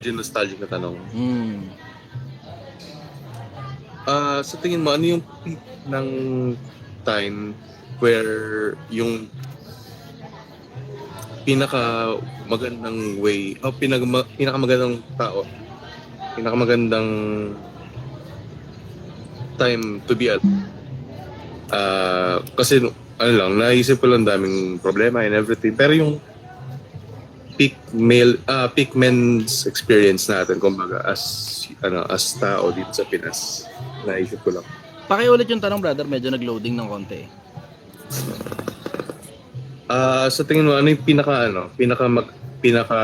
Yung nostalgic na tanong. Hmm. Sa tingin mo, ano yung peak ng time where yung pinaka magandang way o pinakamagandang tao, pinakamagandang time to be alive? Kasi ano lang, naisip ko lang daming problema and everything, pero yung peak men's experience natin, kumbaga as tao dito sa Pinas, naisip ko lang. Pakiulit yung tanong, brother. Medyo nag-loading ng konti. Sa tingin mo, ano yung pinaka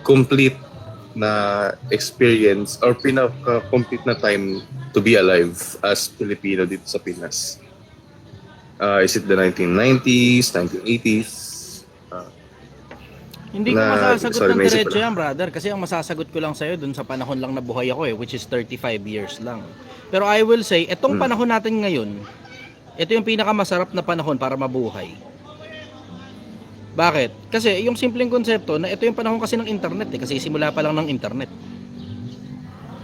complete na experience or pinaka complete na time to be alive as Filipino dito sa Pinas? Is it the 1990s, 1980s? Hindi ko masasagot ng naisip diretso ko yan, brother. Kasi ang masasagot ko lang sa'yo dun sa panahon lang na buhay ako which is 35 years lang. Pero I will say, etong panahon natin ngayon, ito yung pinakamasarap na panahon para mabuhay. Bakit? Kasi yung simpleng konsepto na ito yung panahon kasi ng internet kasi simula pa lang ng internet.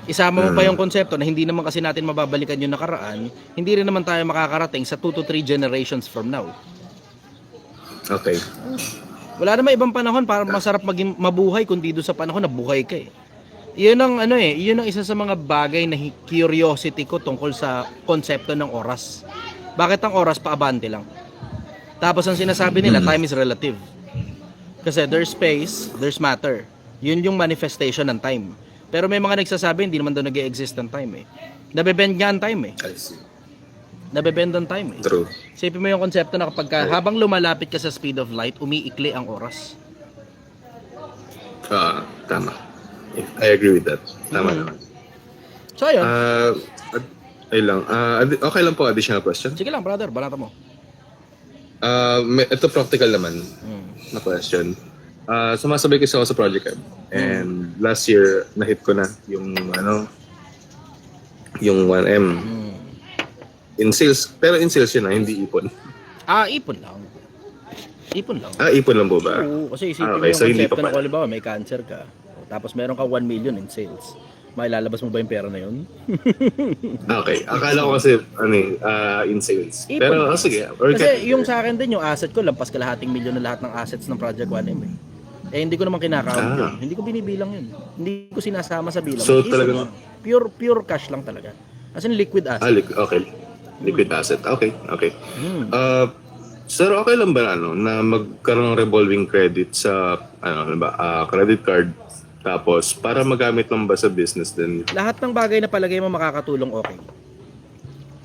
Isama mo pa yung konsepto na hindi naman kasi natin mababalikan yung nakaraan, hindi rin naman tayo makakarating sa 2 to 3 generations from now. Okay. Wala naman ibang panahon para masarap maging mabuhay kundi doon sa panahon na buhay ka eh. Yun ang yun ang isa sa mga bagay na curiosity ko tungkol sa konsepto ng oras. Bakit ang oras paabante lang? Tapos ang sinasabi nila, time is relative. Kasi there's space, there's matter. Yun yung manifestation ng time. Pero may mga nagsasabi, hindi naman daw nag-e-exist ang time eh. Nabebend nga ang time eh. I see. Nabebend ang time eh. True. Isipin mo yung konsepto na kapag habang lumalapit ka sa speed of light, umiikli ang oras. Tama. I agree with that. Tama naman. So ayun. Okay lang po, additional question. Sige lang, brother, balata mo. Ito practical naman na question. Sumasabay kasi ako sa Project M. And last year, na-hit ko na yung yung 1M. In sales, pero in sales yun na, hindi ipon. Ipon lang. Ipon lang. Ipon lang po ba? Oo, kasi isipin Okay, mo yung so hindi konsepto pa na pala. halimbawa may cancer ka. Tapos meron ka 1 million in sales. Mailalabas mo ba yung pera na yun? Okay, akala ko kasi in sales. Ipon Pero lang. sige. Kasi yung sa akin din, yung asset ko, lampas kalahating milyon na lahat ng assets ng Project 1M eh. Hindi ko naman kinakount yun. Hindi ko binibilang yun. Hindi ko sinasama sa bilang. So, Ipon talagang- lang. Pure cash lang talaga. As in liquid asset. Okay. Liquid asset. Okay. Sir, okay lang ba na magkaroon ng revolving credit sa credit card, tapos para magamit lang ba sa business din? Lahat ng bagay na palagay mo makakatulong, okay.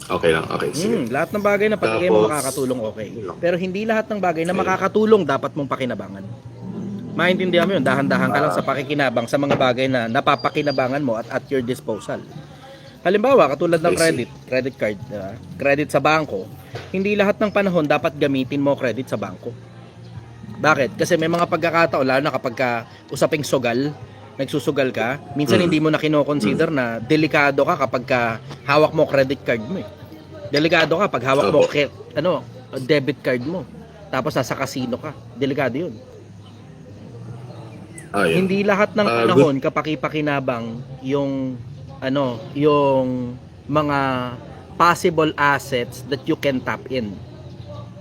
Okay lang. Okay, sige. Lahat ng bagay na palagay mo Tapos, makakatulong, okay. Pero hindi lahat ng bagay na makakatulong dapat mong pakinabangan. Maintindihan mo yun, dahan-dahan ka lang sa pakikinabang sa mga bagay na napapakinabangan mo at your disposal. Halimbawa, katulad ng credit card, credit sa bangko, hindi lahat ng panahon dapat gamitin mo credit sa bangko. Bakit? Kasi may mga pagkakataon, lalo na kapag usaping sugal, nagsusugal ka, minsan hindi mo na kino-consider na delikado ka kapag hawak mo credit card mo eh. Delikado ka pag hawak mo debit card mo. Tapos nasa casino ka. Delikado yun. Hindi lahat ng panahon kapaki-pakinabang yung yung mga possible assets that you can tap in.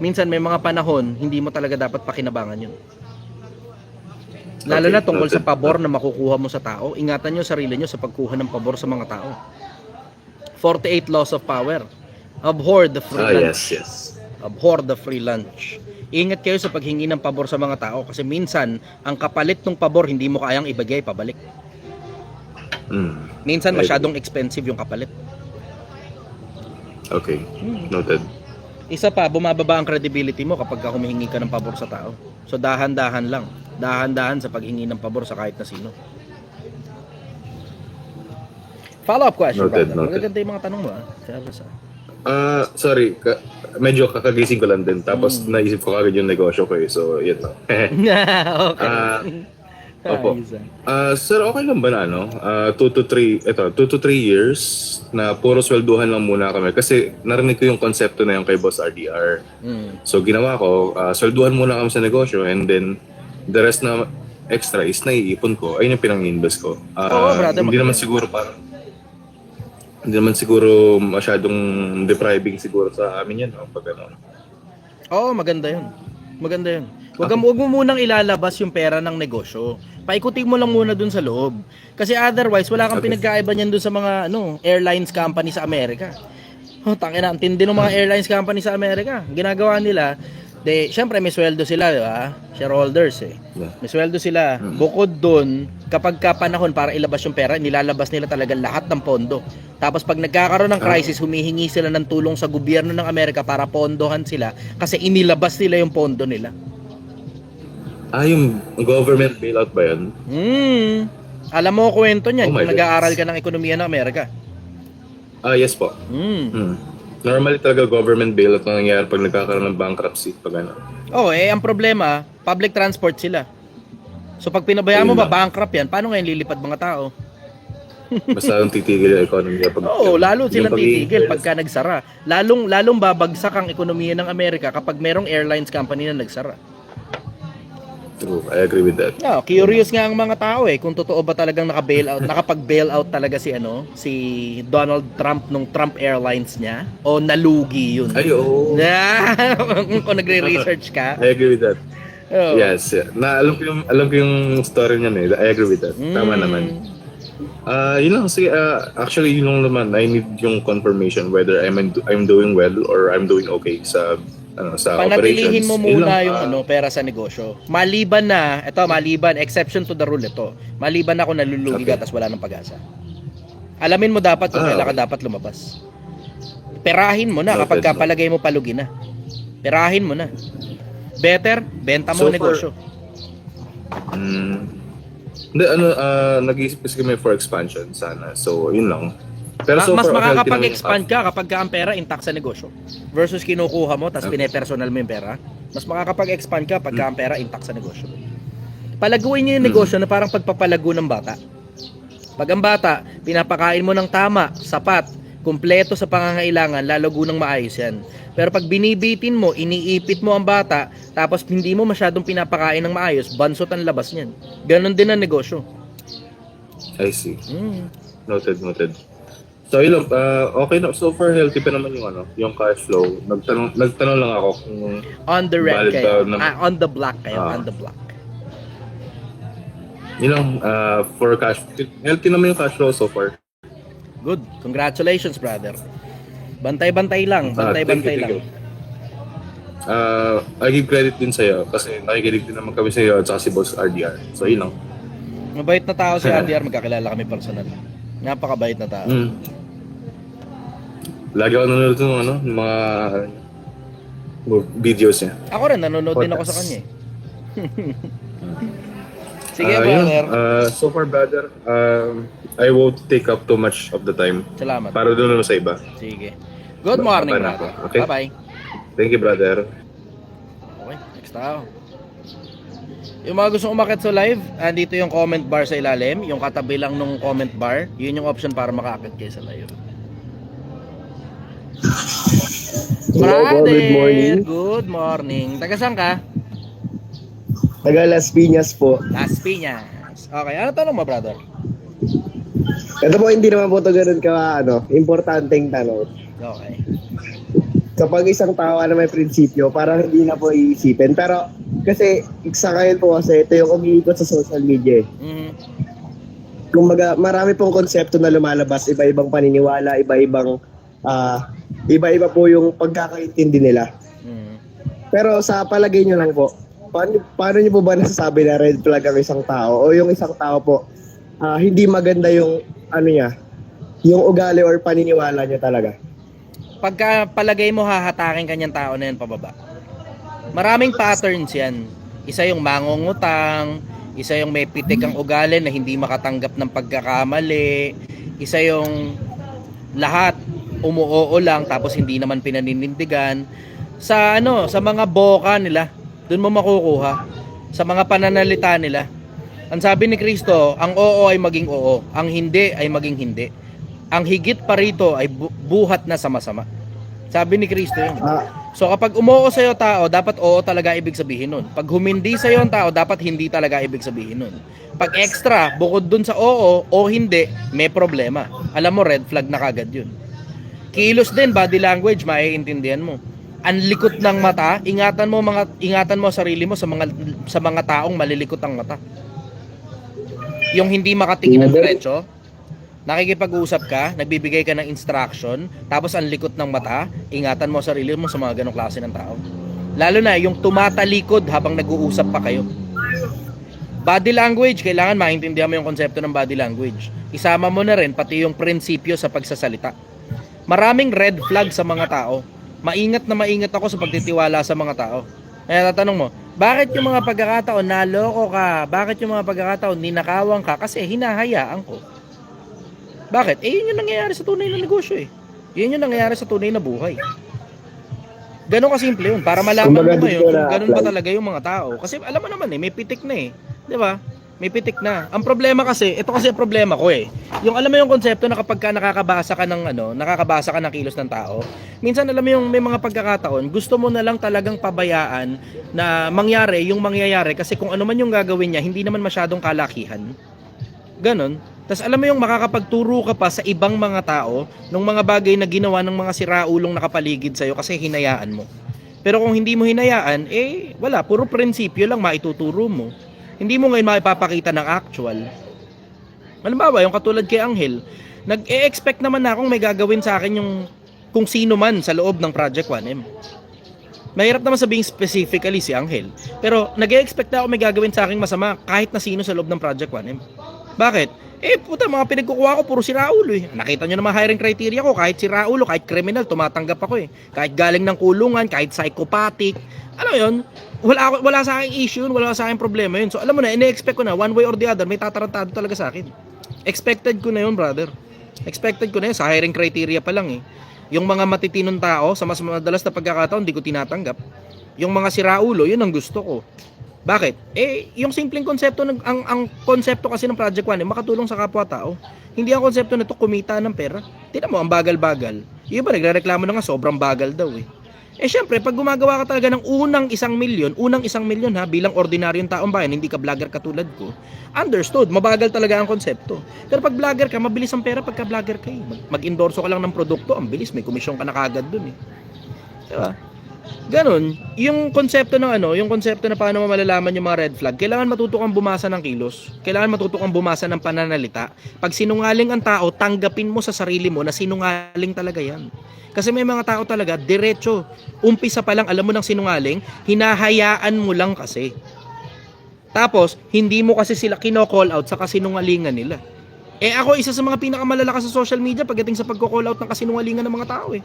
Minsan may mga panahon hindi mo talaga dapat pakinabangan yun. Lalo na tungkol sa pabor na makukuha mo sa tao. Ingatan nyo sarili nyo sa pagkuha ng pabor sa mga tao. 48 laws of power. Abhor the free lunch. Yes. Abhor the free lunch. Ingat kayo sa paghingi ng pabor sa mga tao kasi minsan ang kapalit ng pabor hindi mo kayang ibigay pabalik. Minsan masyadong expensive yung kapalit. Okay. Noted. Isa pa, bumababa ang credibility mo kapag humihingi ka ng pabor sa tao. So dahan-dahan lang. Dahan-dahan sa paghingi ng pabor sa kahit na sino. Follow-up question, Noted. Magaganda yung mga tanong mo Sorry. Medyo kakagising ko lang din. Tapos naisip ko kagad yung negosyo ko eh. So, yun lang. Okay. Opo. Sir, okay lang ba na 2 to 3 years na puro swelduhan lang muna kami? Kasi narinig ko yung konsepto na yung kay Boss RDR. So ginawa ko, swelduhan muna kami sa negosyo and then the rest na extra is naiipon ko, ayun yung pinang-invest ko. Oo, brother, Hindi naman siguro hindi naman siguro masyadong depriving siguro sa amin yan, no? Pag ano. Oo, maganda yun. Maganda yun. Huwag mo munang ilalabas yung pera ng negosyo. Paikutin mo lang muna dun sa loob. Kasi otherwise, wala kang Okay. pinagkaiba niyan dun sa mga airlines company sa Amerika. Oh, tangina, ang tindi ng mga airlines company sa Amerika. Ginagawa nila, syempre may sweldo sila, di ba? Shareholders eh. Yeah. May sweldo sila. Bukod dun, kapag panahon para ilabas yung pera, nilalabas nila talaga lahat ng pondo. Tapos pag nagkakaroon ng crisis, humihingi sila ng tulong sa gobyerno ng Amerika para pondohan sila kasi inilabas nila yung pondo nila. Yung government bailout ba yun? Alam mo kwento niyan Oh my kung nag-aaral goodness. ka ng ekonomiya ng Amerika. Yes po. Normally talaga government bailout na nangyayari pag nagkakaroon ng bankruptcy. Pag ano. Ang problema, public transport sila. So pag pinabayaan mo ba bankrupt yan, paano ngayon lilipad mga tao? Basta yung titigil yung economy. Lalo silang yung titigil pagka nagsara. Lalong babagsak ang ekonomiya ng Amerika kapag merong airlines company na nagsara. True, I agree with that. Curious nga ang mga tao kung totoo ba talagang nakapag-bailout talaga si Donald Trump nung Trump Airlines niya o nalugi yun. Ay, oo. Kung nagre-research ka. I agree with that. Oo. Yes. Alam ko yung story niyan eh. I agree with that. Tama naman. Yun lang kasi actually yun lang naman. I need yung confirmation whether I'm doing well or I'm doing okay sa Panatilihin operations. mo Yun muna lang, yung pera sa negosyo. Maliban, exception to the rule ito. Maliban na kung nalulugi ka Okay. tapos wala ng pag-asa. Alamin mo dapat kung kailan ka Okay. dapat lumabas. Perahin mo na kapag Noted, palagay mo palugi na. Perahin mo na. Better, benta mo So ang negosyo. Hindi, nag-iisip kasi kami for expansion sana. So, yun lang. Pero so Mas far, healthy makakapag-expand naman ka kapag ka ang pera intact sa negosyo versus kinukuha mo tapos pinepersonal mo yung pera. Mas makakapag-expand ka kapag ka ang pera intact sa negosyo. Palaguin niyo yung negosyo na parang pagpapalago ng bata. Pag ang bata, pinapakain mo ng tama, sapat, kumpleto sa pangangailangan, lalago ng maayos yan. Pero pag binibitin mo, iniipit mo ang bata, tapos hindi mo masyadong pinapakain ng maayos, bansot ang labas niyan. Ganon din ang negosyo. I see. Noted. So, yun lang. Okay na. So far, healthy pa naman yung cash flow. Nagtanong lang ako kung On the red valid kayo. ba na- On the black kayo. On the black. yun lang, for cash, healthy naman yung cash flow so far. Good. Congratulations, brother. Bantay-bantay lang. Bantay-bantay Thank lang. you. I give credit din sa'yo kasi nakikinig din naman kami sa'yo at saka si Boss RDR. So, yun lang. Mabait na tao si RDR. Magkakilala kami personal. Napakabait na tao. Lagi ako nanonood ng mga videos niya. Ako rin, nanonood din ako sa kanya. Sige, Yun. brother. So far, brother, I won't take up too much of the time Salamat. para doon naman sa iba. Sige. Good morning, Bye na brother. ako. Okay. Bye-bye. Thank you, brother. Okay, next tao. Yung mga gustong umakyat sa live, andito yung comment bar sa ilalim. Yung katabi lang nung comment bar, yun yung option para makaakyat kayo sa live. Hello, good morning. Good morning. Taga saan ka? Taga Las Piñas po. Las Piñas. Okay, ano tanong mo, brother? Ito po, hindi naman po ito ganun importanteng tanong. Okay. Kapag isang tao na may prinsipyo, parang hindi na po iisipin. Pero, kasi, sa ngayon po kasi, ito yung umiikot sa social media. Kumbaga, marami pong konsepto na lumalabas, iba-ibang paniniwala, iba-iba po yung pagkakaintindi nila. Pero sa palagay nyo lang po, paano nyo po ba nasasabi na red flag ang isang tao? O yung isang tao po, hindi maganda yung, yung ugali or paniniwala niya talaga? Pagka palagay mo hahatakin kanyang tao na yan pababa. Maraming patterns yan. Isa yung mangungutang, isa yung may pitik ang ugali na hindi makatanggap ng pagkakamali, isa yung lahat umuoo lang tapos hindi naman pinaninindigan. Sa mga boka nila, doon mo makukuha. Sa mga pananalita nila. Ang sabi ni Kristo, ang oo ay maging oo, ang hindi ay maging hindi. Ang higit pa rito ay buhat na sama-sama. Sabi ni Kristo yun. So kapag umoo sa'yo tao, dapat oo talaga ibig sabihin nun. Pag humindi sa'yo ang tao, dapat hindi talaga ibig sabihin nun. Pag extra, bukod dun sa oo o hindi, may problema. Alam mo, red flag na kagad yun. Kilos din, body language, maiintindihan mo. Ang likot ng mata, ingatan mo sarili mo sa mga taong malilikot ang mata. Yung hindi makatingin ng diretso, nakikipag-usap ka, nagbibigay ka ng instruction, tapos ang likot ng mata, ingatan mo sarili mo sa mga ganong klase ng tao. Lalo na yung tumatalikod habang nag-uusap pa kayo. Body language, kailangan maintindihan mo yung konsepto ng body language. Isama mo na rin pati yung prinsipyo sa pagsasalita. Maraming red flag sa mga tao. Maingat na maingat ako sa pagtitiwala sa mga tao. Kaya tatanong mo, bakit yung mga pagkakataon naloko ka? Bakit yung mga pagkakataon ninakawan ka? Kasi hinahayaan ko. Bakit? Yun yung nangyayari sa tunay na negosyo eh. Yun yung nangyayari sa tunay na buhay. Ganon kasimple yun. Para malaman mo ngayon kung ganon ba talaga yung mga tao. Kasi alam mo naman eh, may pitik na eh. Di ba? May pitik na. Ang problema kasi, ito kasi ang problema ko eh. Yung alam mo yung konsepto na kapag ka nakakabasa ka ng kilos ng tao, minsan alam mo yung may mga pagkakataon, gusto mo na lang talagang pabayaan na mangyari yung mangyayari kasi kung ano man yung gagawin niya, hindi naman masyadong kalakihan. Ganon. Tapos alam mo yung makakapagturo ka pa sa ibang mga tao ng mga bagay na ginawa ng mga siraulong nakapaligid sa'yo kasi hinayaan mo. Pero kung hindi mo hinayaan, wala, puro prinsipyo lang maituturo mo. Hindi mo ngayon maipapakita ng actual. Halimbawa, yung katulad kay Angel, nag-e-expect naman na akong may gagawin sa akin yung kung sino man sa loob ng Project 1M. Mahirap naman sabihin specifically si Angel. Pero nag-e-expect na ako may gagawin sa akin masama kahit na sino sa loob ng Project 1M. Bakit? Puta, mga pinagkukuha ko, puro si Raulo eh. Nakita nyo naman hiring criteria ko, kahit si Raulo, kahit criminal, tumatanggap ako eh. Kahit galing ng kulungan, kahit psychopathic. Alam mo yun, wala sa akin issue, wala sa akin problema yun. So alam mo na, ine-expect ko na, one way or the other, may tatarantado talaga sa akin. Expected ko na yun, brother. Expected ko na yun, sa hiring criteria pa lang eh. Yung mga matitinong tao, sa mas madalas na pagkakataon, hindi ko tinatanggap. Yung mga si Raulo, yun ang gusto ko. Bakit? Yung simpleng konsepto ang konsepto kasi ng Project 1 makatulong sa kapwa-tao. Hindi ang konsepto nito kumita ng pera. Tingnan mo ang bagal-bagal. Yung iba nagrereklamo na nga sobrang bagal daw eh. Syempre, pag gumagawa ka talaga ng unang 1 milyon ha, bilang ordinaryong taong bayan, hindi ka vlogger katulad ko. Understood, mabagal talaga ang konsepto. Pero pag vlogger ka, mabilis ang pera pagka vlogger ka eh. Mag-endorso ka lang ng produkto, ang bilis, may komisyon ka na kagad dun eh. Diba? Ganon, yung konsepto ng yung konsepto na paano mo malalaman yung mga red flag, kailangan matuto kang bumasa ng kilos, kailangan matuto kang bumasa ng pananalita. Pag sinungaling ang tao, tanggapin mo sa sarili mo na sinungaling talaga yan. Kasi may mga tao talaga, diretso, umpisa pa lang alam mo ng sinungaling, hinahayaan mo lang kasi. Tapos, hindi mo kasi sila kino-call out sa kasinungalingan nila. Ako isa sa mga pinakamalalakas sa social media pagdating sa pagko-call out ng kasinungalingan ng mga tao eh.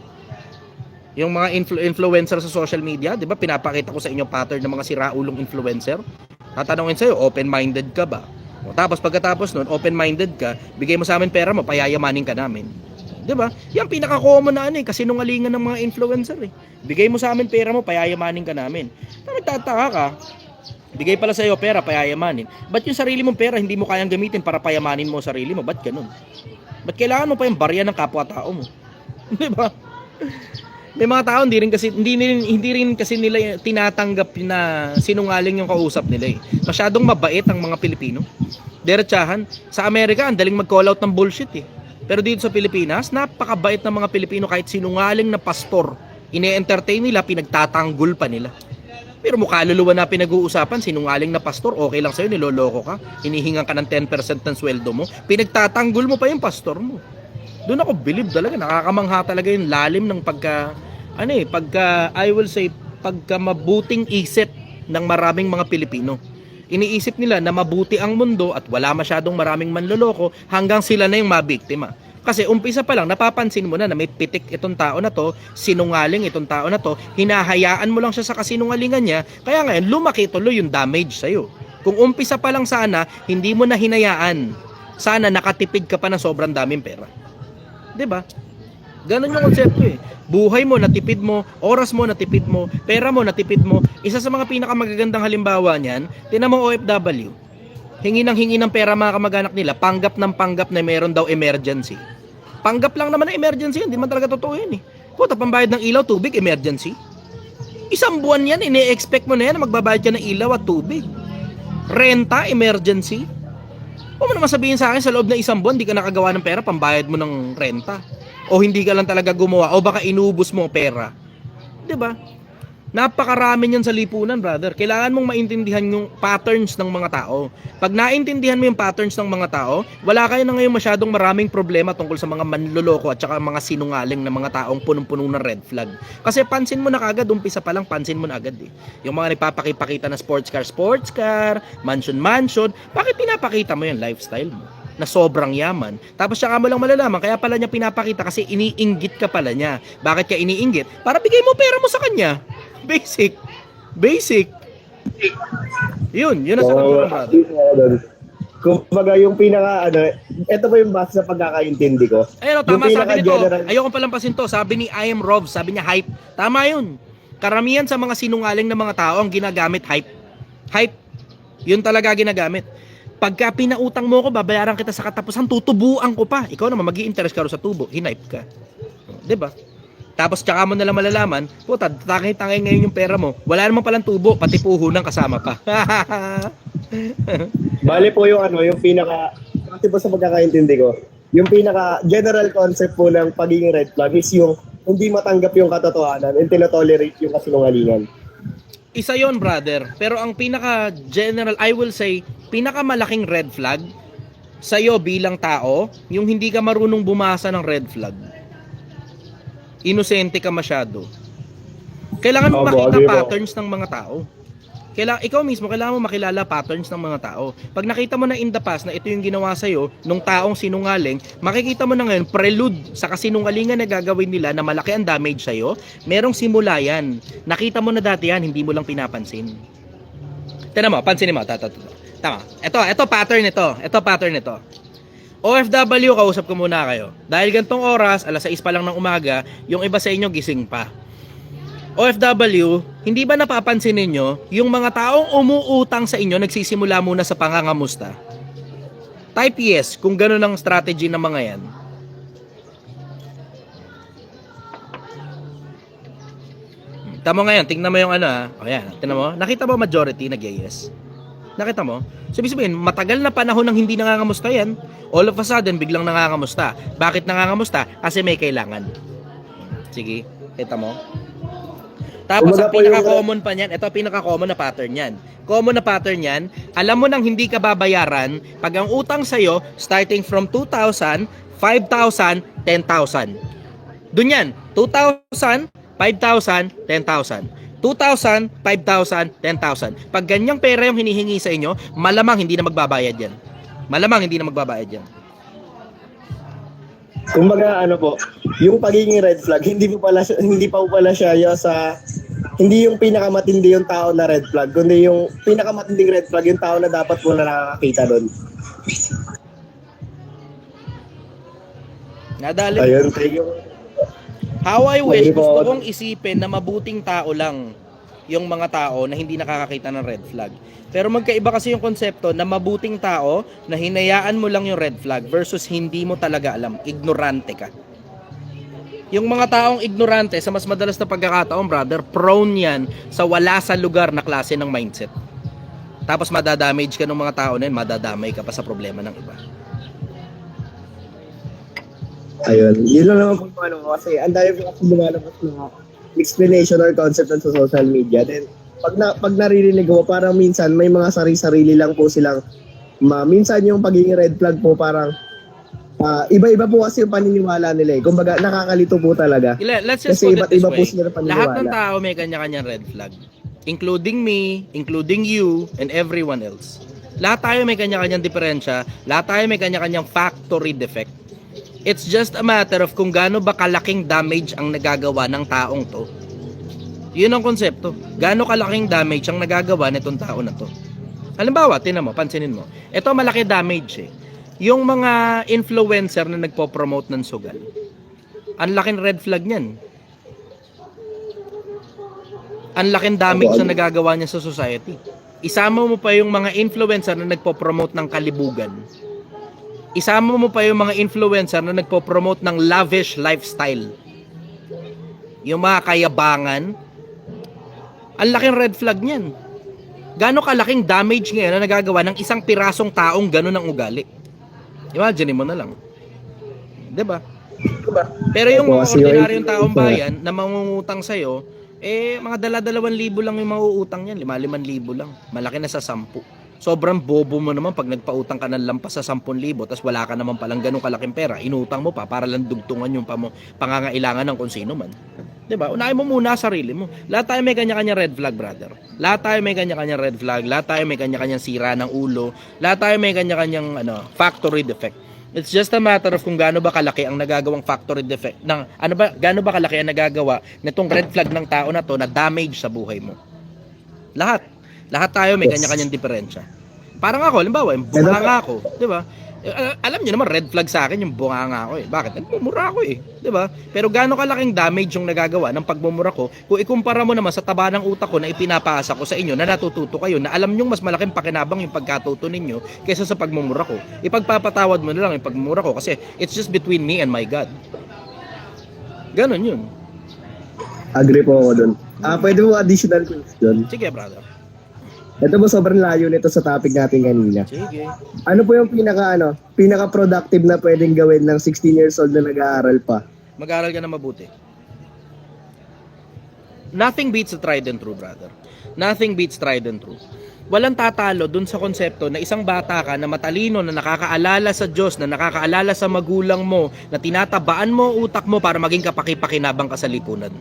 Yung mga influencer sa social media, di ba, pinapakita ko sa inyo pattern ng mga siraulong influencer. Tatanungin sa'yo, open-minded ka ba? O, tapos pagkatapos nun, open-minded ka, bigay mo sa amin pera mo, payayamanin ka namin. Di ba? Yan pinaka-common na kasi nungalingan ng mga influencer eh. Bigay mo sa amin pera mo, payayamanin ka namin. Nagtataka ka, bigay pala sa'yo pera, payayamanin. Ba't yung sarili mong pera hindi mo kayang gamitin para payamanin mo sarili mo? Ba't ganun? Ba't kailangan mo pa yung barya ng kapwa-tao mo? Di ba? May mga tao hindi rin kasi nila tinatanggap na sinungaling yung kausap nila eh. Masyadong mabait ang mga Pilipino. Diretsahan, sa Amerika ang daling mag-call out ng bullshit eh. Pero dito sa Pilipinas, napakabait ng mga Pilipino kahit sinungaling na pastor. Ine-entertain nila, pinagtatanggol pa nila. Pero mukha luluwa na pinag-uusapan, sinungaling na pastor, okay lang sa'yo, niloloko ka. Hinihingan ka ng 10% ng sweldo mo, pinagtatanggol mo pa yung pastor mo. Doon ako believe talaga, nakakamangha talaga yung lalim ng pagka mabuting isip ng maraming mga Pilipino. Iniisip nila na mabuti ang mundo at wala masyadong maraming manloloko hanggang sila na yung mabiktima. Kasi umpisa pa lang, napapansin mo na may pitik itong tao na to, sinungaling itong tao na to, hinahayaan mo lang siya sa kasinungalingan niya, kaya ngayon lumaki tuloy yung damage sa'yo. Kung umpisa pa lang sana, hindi mo na hinayaan, sana nakatipid ka pa ng sobrang daming pera. Diba? Ganon yung konsepto eh. Buhay mo, natipid mo. Oras mo, natipid mo. Pera mo, natipid mo. Isa sa mga pinakamagagandang halimbawa niyan, tinan mo OFW. Hingi ng pera mga kamag-anak nila, panggap na meron daw emergency. Panggap lang naman na emergency, hindi man talaga totoo yun eh. Puta, pambayad ng ilaw, tubig, emergency. Isang buwan yan, ini-expect mo na yan na magbabayad ka ng ilaw at tubig. Renta, emergency. Huwag mo naman sabihin sa akin sa loob ng isang buwan, di ka nakagawa ng pera, pambayad mo ng renta. O hindi ka lang talaga gumawa, o baka inubos mo ang pera. 'Di ba? Napakarami niyan sa lipunan, brother. Kailangan mong maintindihan yung patterns ng mga tao. Pag naintindihan mo yung patterns ng mga tao, wala kayo na ngayon masyadong maraming problema tungkol sa mga manloloko at saka mga sinungaling na mga taong punong-puno ng red flag. Kasi pansin mo na kagad, umpisa pa lang, pansin mo na agad eh. Yung mga nagpapakita na sports car, mansion, bakit pinapakita mo yung lifestyle mo? Na sobrang yaman. Tapos saka mo lang malalaman, kaya pala niya pinapakita kasi iniinggit ka pala niya. Bakit ka iniinggit? Para bigay mo pera mo sa kanya. Basic. Yun ang sagot ko, brother. Kumbaga yung pinaka ito ba yung base sa pagkakaintindi ko? Ayun, tama sabi nito. Ayoko palampasin to. Sabi ni I am Rov, sabi niya hype. Tama yun. Karamihan sa mga sinungaling na mga tao ang ginagamit hype. Hype. Yun talaga ginagamit. Pagka pinautang mo ko, babayaran kita sa katapusan, tutubuan ko pa. Ikaw naman, mag-i-interest ka rin sa tubo. Hinipe ka. Diba? Tapos tsaka mo nalang malalaman, puta, tangay-tangay ngayon yung pera mo. Wala naman palang tubo, pati puhunan kasama pa. Bale po yung yung pinaka, kasi po sa pagkakaintindi ko, yung pinaka general concept po ng pagiging red flag is yung hindi matanggap yung katotohanan and tinotolerate yung kasinungalingan. Isa yon, brother. Pero ang pinaka general, I will say, pinakamalaking red flag sa'yo bilang tao, yung hindi ka marunong bumasa ng red flag. Inosente ka masyado. Kailangan mo makita patterns ng mga tao. Ikaw mismo, kailangan mo makilala patterns ng mga tao. Pag nakita mo na in the past na ito yung ginawa sa'yo nung taong sinungaling, makikita mo na ngayon prelude sa kasinungalingan na gagawin nila na malaki ang damage sa'yo. Merong simula yan. Nakita mo na dati yan, hindi mo lang pinapansin. Tignan mo, pansinin mo. Tama. Ito pattern ito. Ito pattern ito. OFW, kausap ko muna kayo. Dahil gantong oras, alas 6 pa lang ng umaga, yung iba sa inyo gising pa. OFW, hindi ba napapansin ninyo, yung mga taong umuutang sa inyo, nagsisimula muna sa pangangamusta? Type yes, kung gano'n ang strategy ng mga yan. Tama ngayon, tingnan mo yung O yan, tingnan mo. Nakita mo majority nag-yes? Nakita mo? So, ibig sabihin, matagal na panahon nang hindi nangangamusta yan. All of a sudden, biglang nangangamusta. Bakit nangangamusta? Kasi may kailangan. Sige, kita mo? Tapos, ang pinaka-common pa niyan, ito pinaka-common na pattern yan. Common na pattern yan, alam mo nang hindi ka babayaran pag ang utang sa'yo, starting from 2,000, 5,000, 10,000. Doon yan, 2,000, 5,000, 10,000. 2,000, 5,000, 10,000. Pag ganyang pera yung hinihingi sa inyo, malamang hindi na magbabayad yan. Kumbaga yung pagiging red flag, hindi pa pala siya hindi yung pinakamatindi yung tao na red flag, kundi yung pinakamatinding red flag yung tao na dapat mo na nakakakita doon. Nadali. Ayun, thank you. How I wish, gusto kong isipin na mabuting tao lang yung mga tao na hindi nakakakita ng red flag. Pero magkaiba kasi yung konsepto na mabuting tao na hinayaan mo lang yung red flag versus hindi mo talaga alam, ignorante ka. Yung mga taong ignorante, sa mas madalas na pagkakataon, brother, prone yan sa wala sa lugar na klase ng mindset. Tapos madadamage ka ng mga tao na yun, madadamay ka pa sa problema ng iba. Ayun, yun lang naman kung kasi ang dami ko kasi lumalabas na explanation or concept sa social media. Then, pag naririnig mo, parang minsan may mga sarili-sarili lang po silang, minsan yung pagiging red flag po parang, iba-iba po kasi yung paniniwala nila eh. Kumbaga, nakakalito po talaga. Let's just kasi put it this iba way. Po sila paniniwala. Lahat ng tao may kanya-kanyang red flag. Including me, including you, and everyone else. Lahat tayo may kanya-kanyang diferensya. Lahat tayo may kanya-kanyang factory defect. It's just a matter of kung gaano ba kalaking damage ang nagagawa ng taong to. Yun ang konsepto. Gaano kalaking damage ang nagagawa nitong tao na to. Halimbawa, tinan mo, pansinin mo. Ito malaki damage eh. Yung mga influencer na nagpo-promote ng sugal. Ang laking red flag niyan. Ang laking damage na nagagawa niya sa society. Isama mo pa yung mga influencer na nagpo-promote ng kalibugan. Isama mo pa yung mga influencer na nagpo-promote ng lavish lifestyle. Yung mga kayabangan, Ang laking red flag niyan. Gaano kalaking damage ngayon na nagagawa ng isang pirasong taong gano'n ang ugali? Imagine mo na lang. 'Di ba? Pero yung mga Kasi yung ordinaryong taong influencer. bayan na mangungutang sa'yo, mga dala-2,000 lang yung mauutang yan, 5,000 lang. Malaki na sa 10. Sobrang bobo mo naman pag nagpautang ka ng lampas sa 10,000 tapos wala ka naman palang ganung kalaking pera, inutang mo pa para lang dugtungan yung pangangailangan ng kung sino man. 'Di ba? Unahin mo muna sarili mo. Lahat tayo may kanya-kanya red flag, brother. Lahat tayo may kanya-kanya red flag, lahat tayo may kanya-kanyang sira ng ulo, lahat tayo may kanya-kanyang factory defect. It's just a matter of kung gaano ba kalaki ang nagagawang factory defect ng gaano ba kalaki ang nagagawa nitong red flag ng tao na to na damage sa buhay mo. Lahat tayo may Yes. kanya-kanyang diferensya. Parang ako, halimbawa, yung bunganga ako, 'di ba? Alam niyo naman red flag sa akin yung bunganga ako eh. Bakit? Nagmumura ako eh, 'di ba? Pero gaano kalaking damage yung nagagawa ng pagmumura ko kung ikumpara mo naman sa taba ng utak ko na ipinapasa ko sa inyo na natututo kayo na alam niyo mas malaking pakinabang yung pagkatuto ninyo kaysa sa pagmumura ko. Ipagpapatawad mo na lang yung pagmumura ko kasi it's just between me and my God. Ganon yun. Agree po ako dun. Pwede mo additional question. Sige, brother. Ito po sobrang layo nito sa topic natin kanina. Sige. Ano po yung pinaka productive na pwedeng gawin ng 16 years old na nag-aaral pa? Mag-aral ka na mabuti. Nothing beats the tried and true, brother. Nothing beats tried and true. Walang tatalo dun sa konsepto na isang bata ka na matalino, na nakakaalala sa Diyos, na nakakaalala sa magulang mo, na tinatabaan mo utak mo para maging kapaki-pakinabang ka sa lipunan.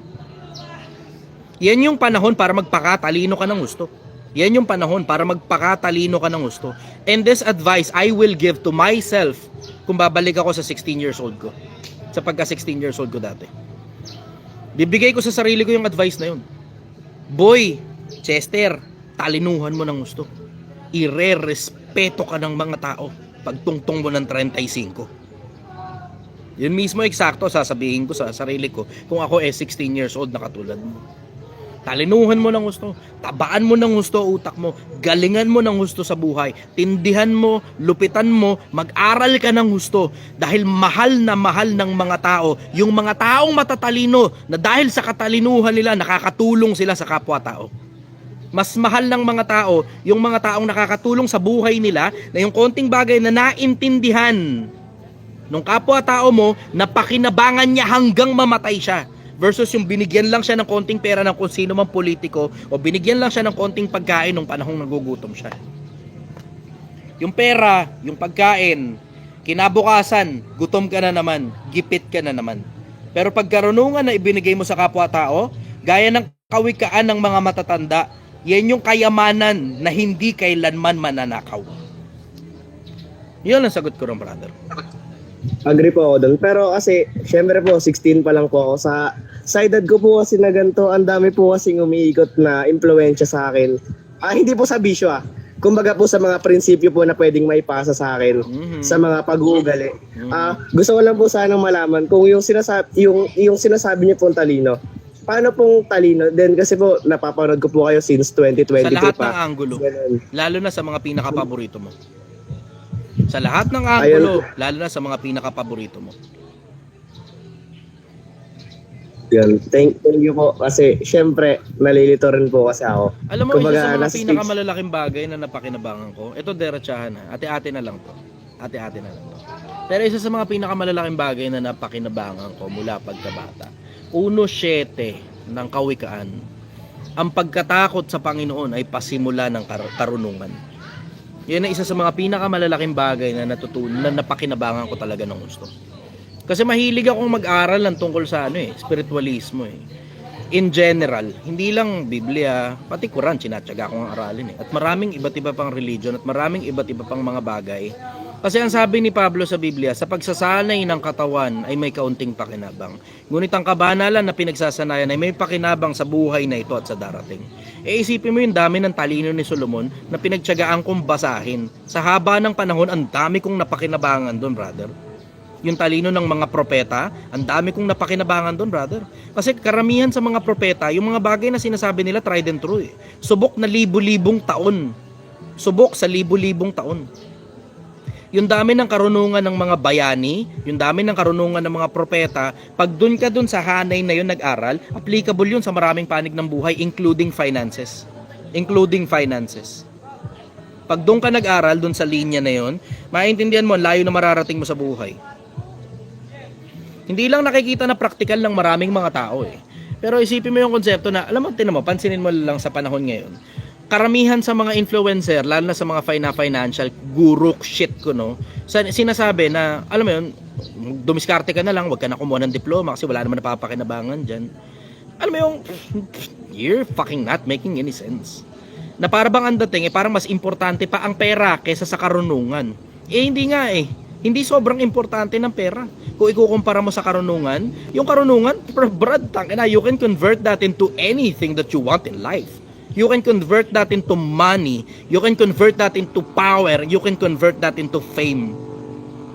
Yan yung panahon para magpakatalino ka ng gusto. Yan yung panahon para magpakatalino ka ng gusto. And this advice I will give to myself kung babalik ako sa 16 years old ko. Sa pagka 16 years old ko dati. Bibigay ko sa sarili ko yung advice na yun. Boy, Chester, talinuhan mo ng gusto. Ire-respeto ka ng mga tao pagtungtong mo ng 35. Yun mismo eksakto sasabihin ko sa sarili ko kung ako 16 years old na katulad mo. Talinuhan mo ng gusto, tabaan mo ng gusto utak mo, galingan mo ng gusto sa buhay, tindihan mo, lupitan mo, mag-aral ka ng gusto dahil mahal ng mga tao, yung mga taong matatalino na dahil sa katalinuhan nila nakakatulong sila sa kapwa-tao. Mas mahal ng mga tao yung mga taong nakakatulong sa buhay nila na yung konting bagay na naintindihan nung kapwa-tao mo na pakinabangan niya hanggang mamatay siya. Versus yung binigyan lang siya ng konting pera ng kung sino mang politiko o binigyan lang siya ng konting pagkain nung panahong nagugutom siya. Yung pera, yung pagkain, kinabukasan, gutom ka na naman, gipit ka na naman. Pero pag karunungan na ibinigay mo sa kapwa-tao, gaya ng kawikaan ng mga matatanda, yan yung kayamanan na hindi kailanman mananakaw. Yun ang sagot ko rin, brother. Agree po ako doon. Pero kasi, syempre po, 16 pa lang po ako. Sa edad ko po kasi na ganito, ang dami po kasing umiikot na impluwensya sa akin. Hindi po sa bisyo Kumbaga po sa mga prinsipyo po na pwedeng maipasa sa akin, sa mga pag-uugali. Gusto ko lang po sanang malaman kung yung sinasabi niyo pong talino, paano pong talino? Then kasi po, napapanood ko po kayo since 2022 Sa lahat pa. ng anggulo. Ganun. Lalo na sa mga pinaka-paborito mo. Sa lahat ng anggulo, lalo na sa mga pinaka-paborito mo. Yan. Thank you po. Kasi, syempre, nalilito rin po kasi ako. Alam mo, Kumbaga, isa sa mga nasa pinakamalalaking bagay na napakinabangan ko, ito derechahan na, ate-ate na lang to. Ate-ate na lang to. Pero isa sa mga pinakamalalaking bagay na napakinabangan ko mula pagkabata, 1:7 ng kawikaan, ang pagkatakot sa Panginoon ay pasimula ng karunungan. Yan ang isa sa mga pinakamalalaking bagay na natutunan, na napakinabangan ko talaga ng gusto. Kasi mahilig akong mag-aral ng tungkol sa spiritualismo . In general, hindi lang Biblia, pati Quran, sinatsaga akong aralin . At maraming iba't iba pang religion at maraming iba't iba pang mga bagay. Kasi ang sabi ni Pablo sa Biblia, sa pagsasanay ng katawan ay may kaunting pakinabang. Ngunit ang kabanalan na pinagsasanayan ay may pakinabang sa buhay na ito at sa darating. Isipin mo yung dami ng talino ni Solomon na pinagtsagaan kong basahin. Sa haba ng panahon, ang dami kong napakinabangan doon, brother. Yung talino ng mga propeta, ang dami kong napakinabangan doon, brother. Kasi karamihan sa mga propeta, yung mga bagay na sinasabi nila tried and true . Subok na libu-libong taon. Subok sa libu-libong taon. yung dami ng karunungan ng mga bayani, yung dami ng karunungan ng mga propeta, pag dun ka dun sa hanay na yun nag-aral, applicable yun sa maraming panig ng buhay, including finances. Including finances. Pag dun ka nag-aral, dun sa linya na yun, maintindihan mo, ang layo na mararating mo sa buhay. Hindi lang nakikita na practical ng maraming mga tao eh. Pero isipin mo yung konsepto na, alam mo, tinan mo, pansinin mo lang sa panahon ngayon. Karamihan sa mga influencer, lalo na sa mga financial guru shit ko, no, sinasabi na, alam mo yun, dumiskarte ka na lang, wag ka na kumuha ng diploma kasi wala naman napapakinabangan dyan. Alam mo yung, you're fucking not making any sense. Na para bang ang dating, parang mas importante pa ang pera kaysa sa karunungan. Hindi nga eh. Hindi sobrang importante ng pera. Kung ikukumpara mo sa karunungan, yung karunungan, brad, tangina, you can convert that into anything that you want in life. You can convert that into money. You can convert that into power. You can convert that into fame.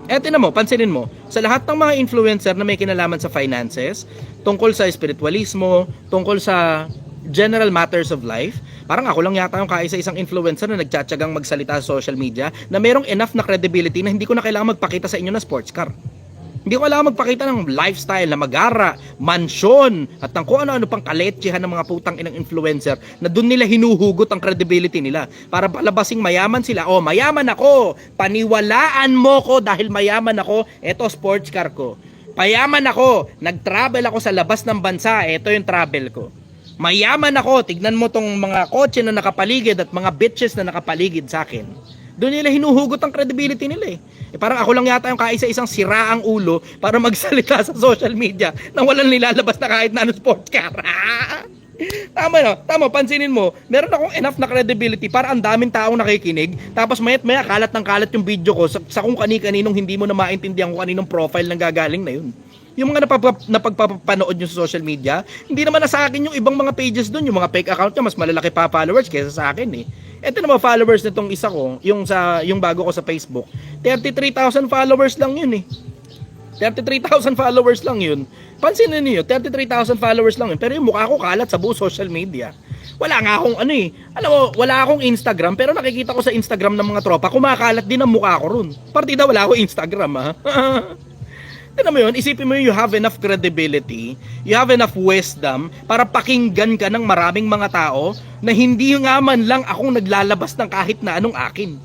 Tinan mo, pansinin mo, sa lahat ng mga influencer na may kinalaman sa finances, tungkol sa spiritualismo, tungkol sa general matters of life, parang ako lang yata yung kaisa-isang influencer na nagtsatsagang magsalita sa social media na merong enough na credibility na hindi ko na kailangan magpakita sa inyo na sports car. Hindi ko kailangan magpakita ng lifestyle na magara, mansyon, at ng kung ano-ano pang kaletsehan ng mga putang inang influencer na dun nila hinuhugot ang credibility nila para palabasing mayaman sila. Oh, mayaman ako! Paniwalaan mo ko dahil mayaman ako, eto sports car ko. Payaman ako, nag-travel ako sa labas ng bansa, eto yung travel ko. Mayaman ako, tignan mo tong mga kotse na nakapaligid at mga bitches na nakapaligid sa akin. Doon nila hinuhugot ang credibility nila eh. Parang ako lang yata yung kaisa-isang siraang ulo para magsalita sa social media na walang nilalabas na kahit na ano sports car. Tama no? Tama, pansinin mo, meron akong enough na credibility para ang daming taong nakikinig, tapos mayat maya kalat ng kalat yung video ko sa kung kani-kaninong hindi mo na maintindihan kung kaninong profile nang gagaling na yun. Yung mga napagpapanood nyo sa social media, hindi naman na sa akin yung ibang mga pages doon, yung mga fake account nyo, mas malalaki pa followers kaysa sa akin eh. Ito na mga followers nitong isa ko, yung bago ko sa Facebook, 33,000 followers lang yun eh. 33,000 followers lang yun. Pansinin niyo, 33,000 followers lang yun, pero yung mukha ko kalat sa buong social media. Wala nga akong ano eh. Alam mo, wala akong Instagram, pero nakikita ko sa Instagram ng mga tropa, kumakalat din ang mukha ko ron. Partida wala ako Instagram ha. Tignan mo yun, isipin mo yun, you have enough credibility, you have enough wisdom para pakinggan ka ng maraming mga tao na hindi nga man lang akong naglalabas ng kahit na anong akin.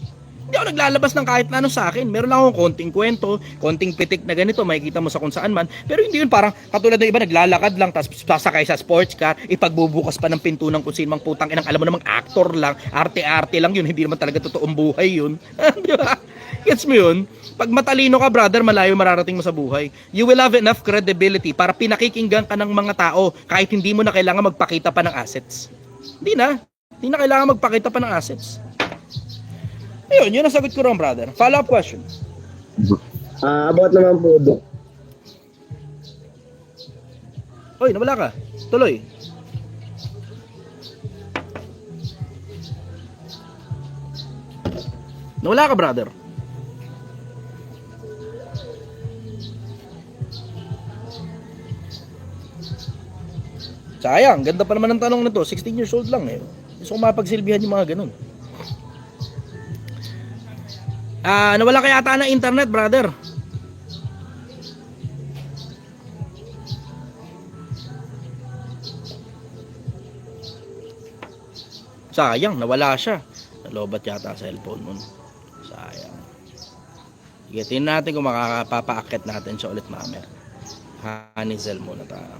Hindi ako naglalabas ng kahit na ano sa akin. Meron lang akong konting kwento, konting pitik na ganito, makikita mo sa kung saan man. Pero hindi yun parang katulad ng iba, naglalakad lang, tapos sasakay sa sports car, ipagbubukas pa ng pinto ng kung sinong putang inang, alam mo namang actor lang, arte-arte lang yun, hindi naman talaga totoong buhay yun. Di ba? Gets mo yun? Pag matalino ka, brother, malayo mararating mo sa buhay. You will have enough credibility para pinakikinggan ka ng mga tao kahit hindi mo na kailangan magpakita pa ng assets. Hindi na kailangan magpakita pa ng assets. Ayun, yun ang sagot ko ron, brother. Follow-up question. About naman po, Dok. Oy, nawala ka. Tuloy. Nawala ka, brother. Sayang, ganda pa naman ng tanong nito. 16 years old lang eh. Gusto ko mapagsilbihan yung mga ganun. Nawala ka yata ng internet, brother. Sayang, nawala siya. Nalobat yata sa cellphone mo. Sayang. Sige, tingnan natin kung makakapapaakit natin siya ulit mamaya. Hanizel muna tayo.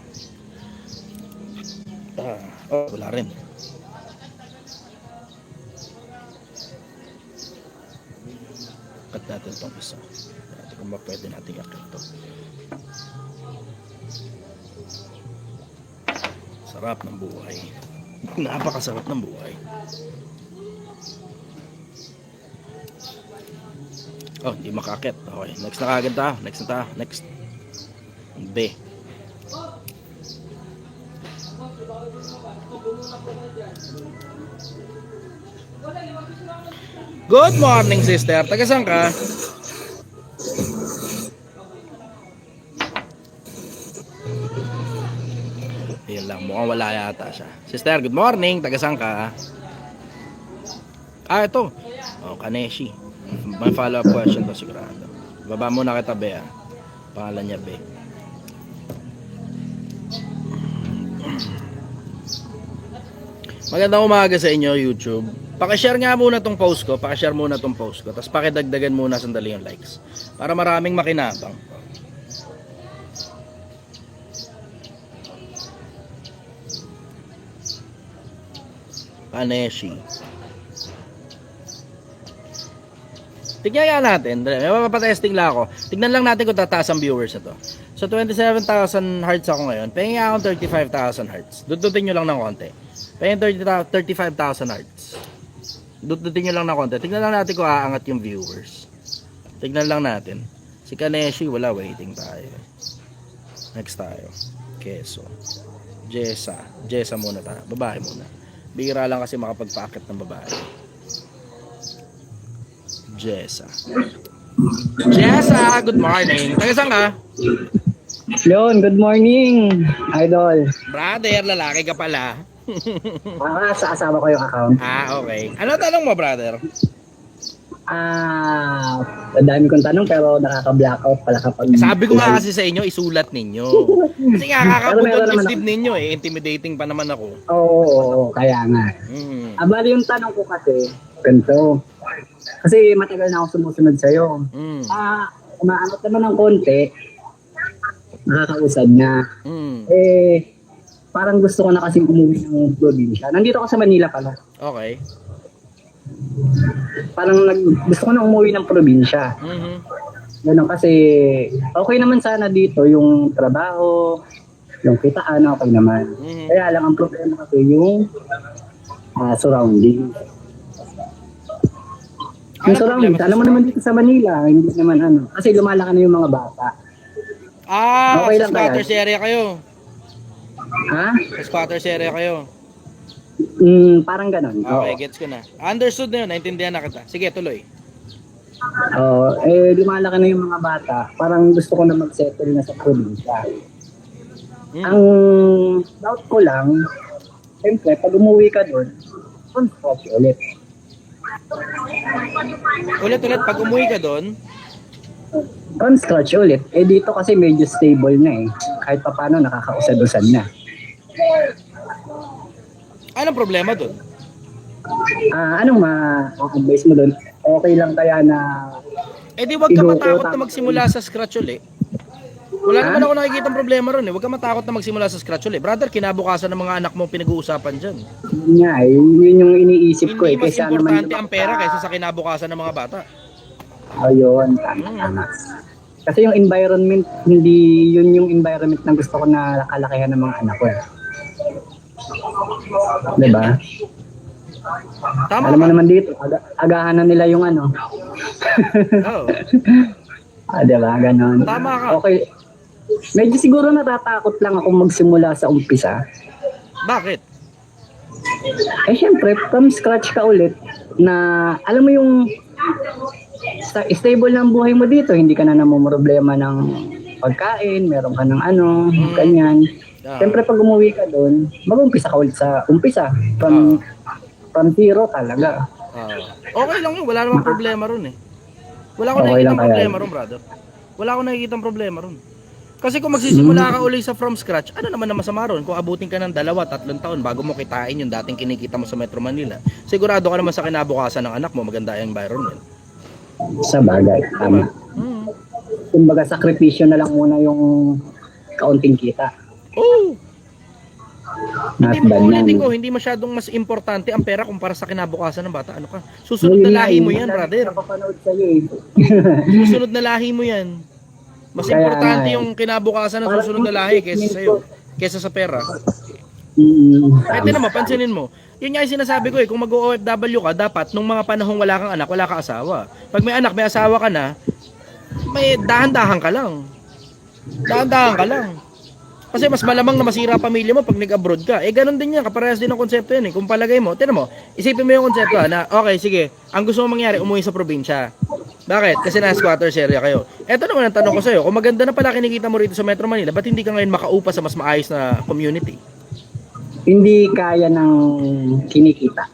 Wala rin. Cut natin itong isa. Natin kung ba pwede natin i-akit ito. Sarap ng buhay. Napakasarap ng buhay. Oh, hindi makakit. Okay, next na kagad ta. Next. B. Good morning, sister. Taga saan ka? Ayun lang, mukhang wala yata siya. Sister, good morning. Taga saan ka? Ito. Oh, Kaneshi. May follow-up question to sigurado. Baba muna kita, Be. Pangalan niya, Be. Magandang umaga sa inyo, YouTube. Pakishare nga muna tong post ko. Tapos pakidagdagan muna sandali yung likes. Para maraming makinabang. Paneshi. Tignan nga natin. May mapapatesting lang ako. Tignan lang natin kung tataas ang viewers na to. So 27,000 hearts ako ngayon. Pahingin akong 35,000 hearts. Dudutin nyo lang ng konti. Pahingin 35,000 hearts. Dudutin nyo lang ng konti. Tignan lang natin kung aangat yung viewers. Tignan lang natin. Si Kaneshi, wala, waiting tayo. Next tayo. Keso. Jessa muna tayo. Babae muna. Bihira lang kasi makapagpaakit ng babae. Jessa, good morning. Taga saan ka? Leon, good morning, idol. Brother, lalaki ka pala. Sa asawa ko yung account. Okay. Ano tanong mo, brother? Dami kong tanong pero nakaka-blackout pala kapag... Sabi ko nga kasi sa inyo, isulat ninyo. Kasi nga, kakabutong isdib ninyo eh. Intimidating pa naman ako. Oo, kaya nga. Bali yung tanong ko kasi, ganito. Kasi matagal na ako sumusunod sa'yo. Umaangat naman ng konti, nakakausad na. Parang gusto ko na kasi umuwi ng probinsya. Nandito ako sa Manila pala. Okay. Parang gusto ko na umuwi ng probinsya. Ganun kasi okay naman sana dito yung trabaho, yung kitaan, okay naman. Kaya lang ang problema kasi yung surrounding. Yung surrounding, alam mo naman dito sa Manila, hindi naman ano. Kasi lumalaki na yung mga bata. sa Okay lang squatters kaya? area kayo. Ha? Sa squatters area kayo. Parang ganun. Okay, Oo. gets ko na. Understood na yun, naintindihan na kita. Sige, tuloy. Lumalaki na yung mga bata. Parang gusto ko na mag-settle na sa probinsya. Ang doubt ko lang, siyempre, pag umuwi ka doon, construct ulit. Ulit, pag umuwi ka doon, Construct ulit. Dito kasi medyo stable na eh. Kahit pa paano nakakausad-usad na. anong problema doon? Anong ma-advise mo doon? Okay lang kaya na... Di wag ka Igo- matakot na tapos- magsimula sa scratch ulit. Wala naman ako nakikita problema ron eh. Huwag ka matakot na magsimula sa scratch ulit. Brother, kinabukasan ng mga anak mo pinag-uusapan dyan. Yun nga eh. Yun yung iniisip ko eh. Hindi mas Kaysa importante naman ang pera kaysa sa kinabukasan ng mga bata. Ayun, tama. Kasi yung environment, hindi yun yung environment na gusto ko na kalakihan ng mga anak ko eh. Diba? Tama Alam mo ka. naman dito, agahan na nila yung ano. Oo. Diba? Ganon. Tama ka. Okay. Medyo siguro natatakot lang ako magsimula sa umpisa. Bakit? Syempre, from scratch ka ulit na, alam mo yung stable na ang buhay mo dito, hindi ka na namumroblema ng pagkain, meron ka ng ano, ganyan. Siyempre pag umuwi ka doon, mag-umpisa ka ulit sa umpisa. From zero talaga. Okay lang yun. Wala namang problema ron eh. Wala akong Okay nakikita lang kaya. problema ron, brother. Wala akong nakikita problema ron. Kasi kung magsisimula ka ulit sa from scratch, ano naman na masama ron? Kung abutin ka ng 2-3 taon bago mo kitain yung dating kinikita mo sa Metro Manila, sigurado ka naman sa kinabukasan ng anak mo, maganda yung environment. Sa bagay, tama. Kumbaga, sakripisyo na lang muna yung kaunting kita. Oh! Not Hindi bad mo na. ulitin ko, hindi masyadong mas importante ang pera kumpara sa kinabukasan ng bata. Ano ka? Susunod na lahi mo yan, brother. Napapanood sa'yo eh. Susunod na lahi mo yan. Mas Kaya importante nga eh. yung kinabukasan ng susunod na lahi kaysa sa'yo. Kaysa sa pera. Kahit naman, pansinin mo. Yun nga yung sinasabi ko eh, kung mag-OFW ka, dapat nung mga panahong wala kang anak, wala kang asawa. Pag may anak, may asawa ka na, may dahan-dahan ka lang. Dahan-dahan ka lang. Kasi mas malamang na masira pamilya mo pag nag-abroad ka. Ganun din yan, kaparehas din ang konsepto yan eh. Kung palagay mo, tinan mo, isipin mo yung konsepto na, okay, sige, ang gusto mo mangyari, umuwi sa probinsya. Bakit? Kasi nasa squatters area kayo. Eto naman ang tanong ko sa'yo, kung maganda na pala kinikita mo rito sa Metro Manila, ba't hindi ka ngayon makaupa sa mas maayos na community? Hindi kaya ng kinikita.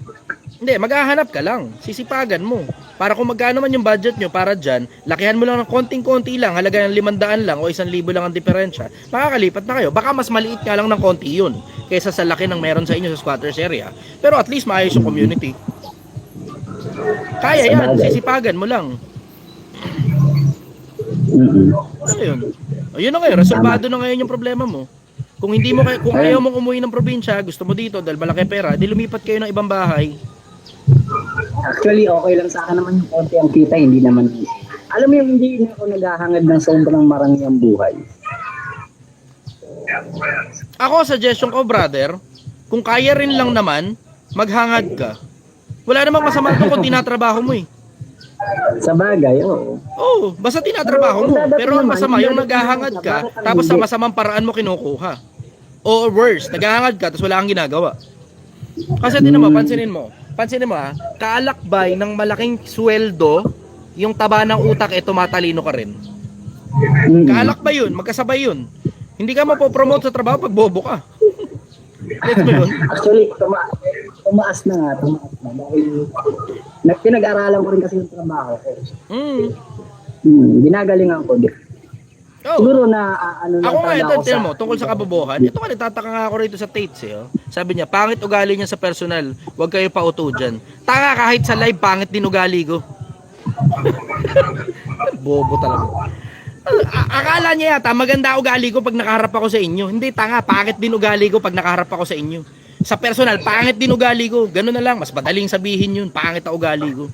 Hindi, maghahanap ka lang. Sisipagan mo. Para kung magkano man yung budget nyo para dyan, lakihan mo lang ng konting-konti lang, halaga ng 500 lang o 1,000 lang ang diferensya, makakalipat na kayo. Baka mas maliit nga lang ng konti yun kaysa sa laki ng meron sa inyo sa squatters area. Pero at least maayos yung community. Kaya yan, sisipagan mo lang. Ano yun? O, yun na ngayon, resolvado na ngayon yung problema mo. Kung hindi mo kung ayaw mong umuwi ng probinsya, gusto mo dito dahil malaki pera, di lumipat kayo ng ibang bahay. Actually, okay lang sa akin naman yung konti ang kita, hindi naman. Alam mo yung hindi na ako naghahangad ng sobrang marami ang buhay. Ako, suggestion ko, brother, kung kaya rin lang naman, maghangad ka. Wala namang masama doon kung tinatrabaho mo eh. Sa bagay, oo. Oo, basta tinatrabaho mo. Pero ang masama, yung naghahangad ka, tapos sa hindi? masamang paraan mo kinukuha. O worse, naghahangad ka, tapos wala kang ginagawa. Kasi din naman, pansinin mo kaalakbay ng malaking sweldo, yung taba ng utak tumatalino ka rin. Kaalakbay yun, magkasabay yun. Hindi ka mapopromote sa trabaho pag bobo ka. Gets mo yun? Actually, tumaas na nga. Dahil pinag-aralan ko rin kasi yung trabaho ko. Ginagalingan ko din. Oh. Siguro na ano na Ako nga, ito, ako tingnan mo, tungkol sa kabobohan, ito nga, nagtataka nga ako rito sa Tates eh. Oh. Sabi niya, pangit ugali niya sa personal, huwag kayo pauto dyan. Tanga, kahit sa live, pangit din ugali ko. Bobo talaga. Akala niya yata, maganda ugali ko pag nakaharap ako sa inyo. Hindi, tanga, pangit din ugali ko pag nakaharap ako sa inyo. Sa personal, pangit din ugali ko. Ganun na lang, mas madaling sabihin yun, pangit ang ugali ko.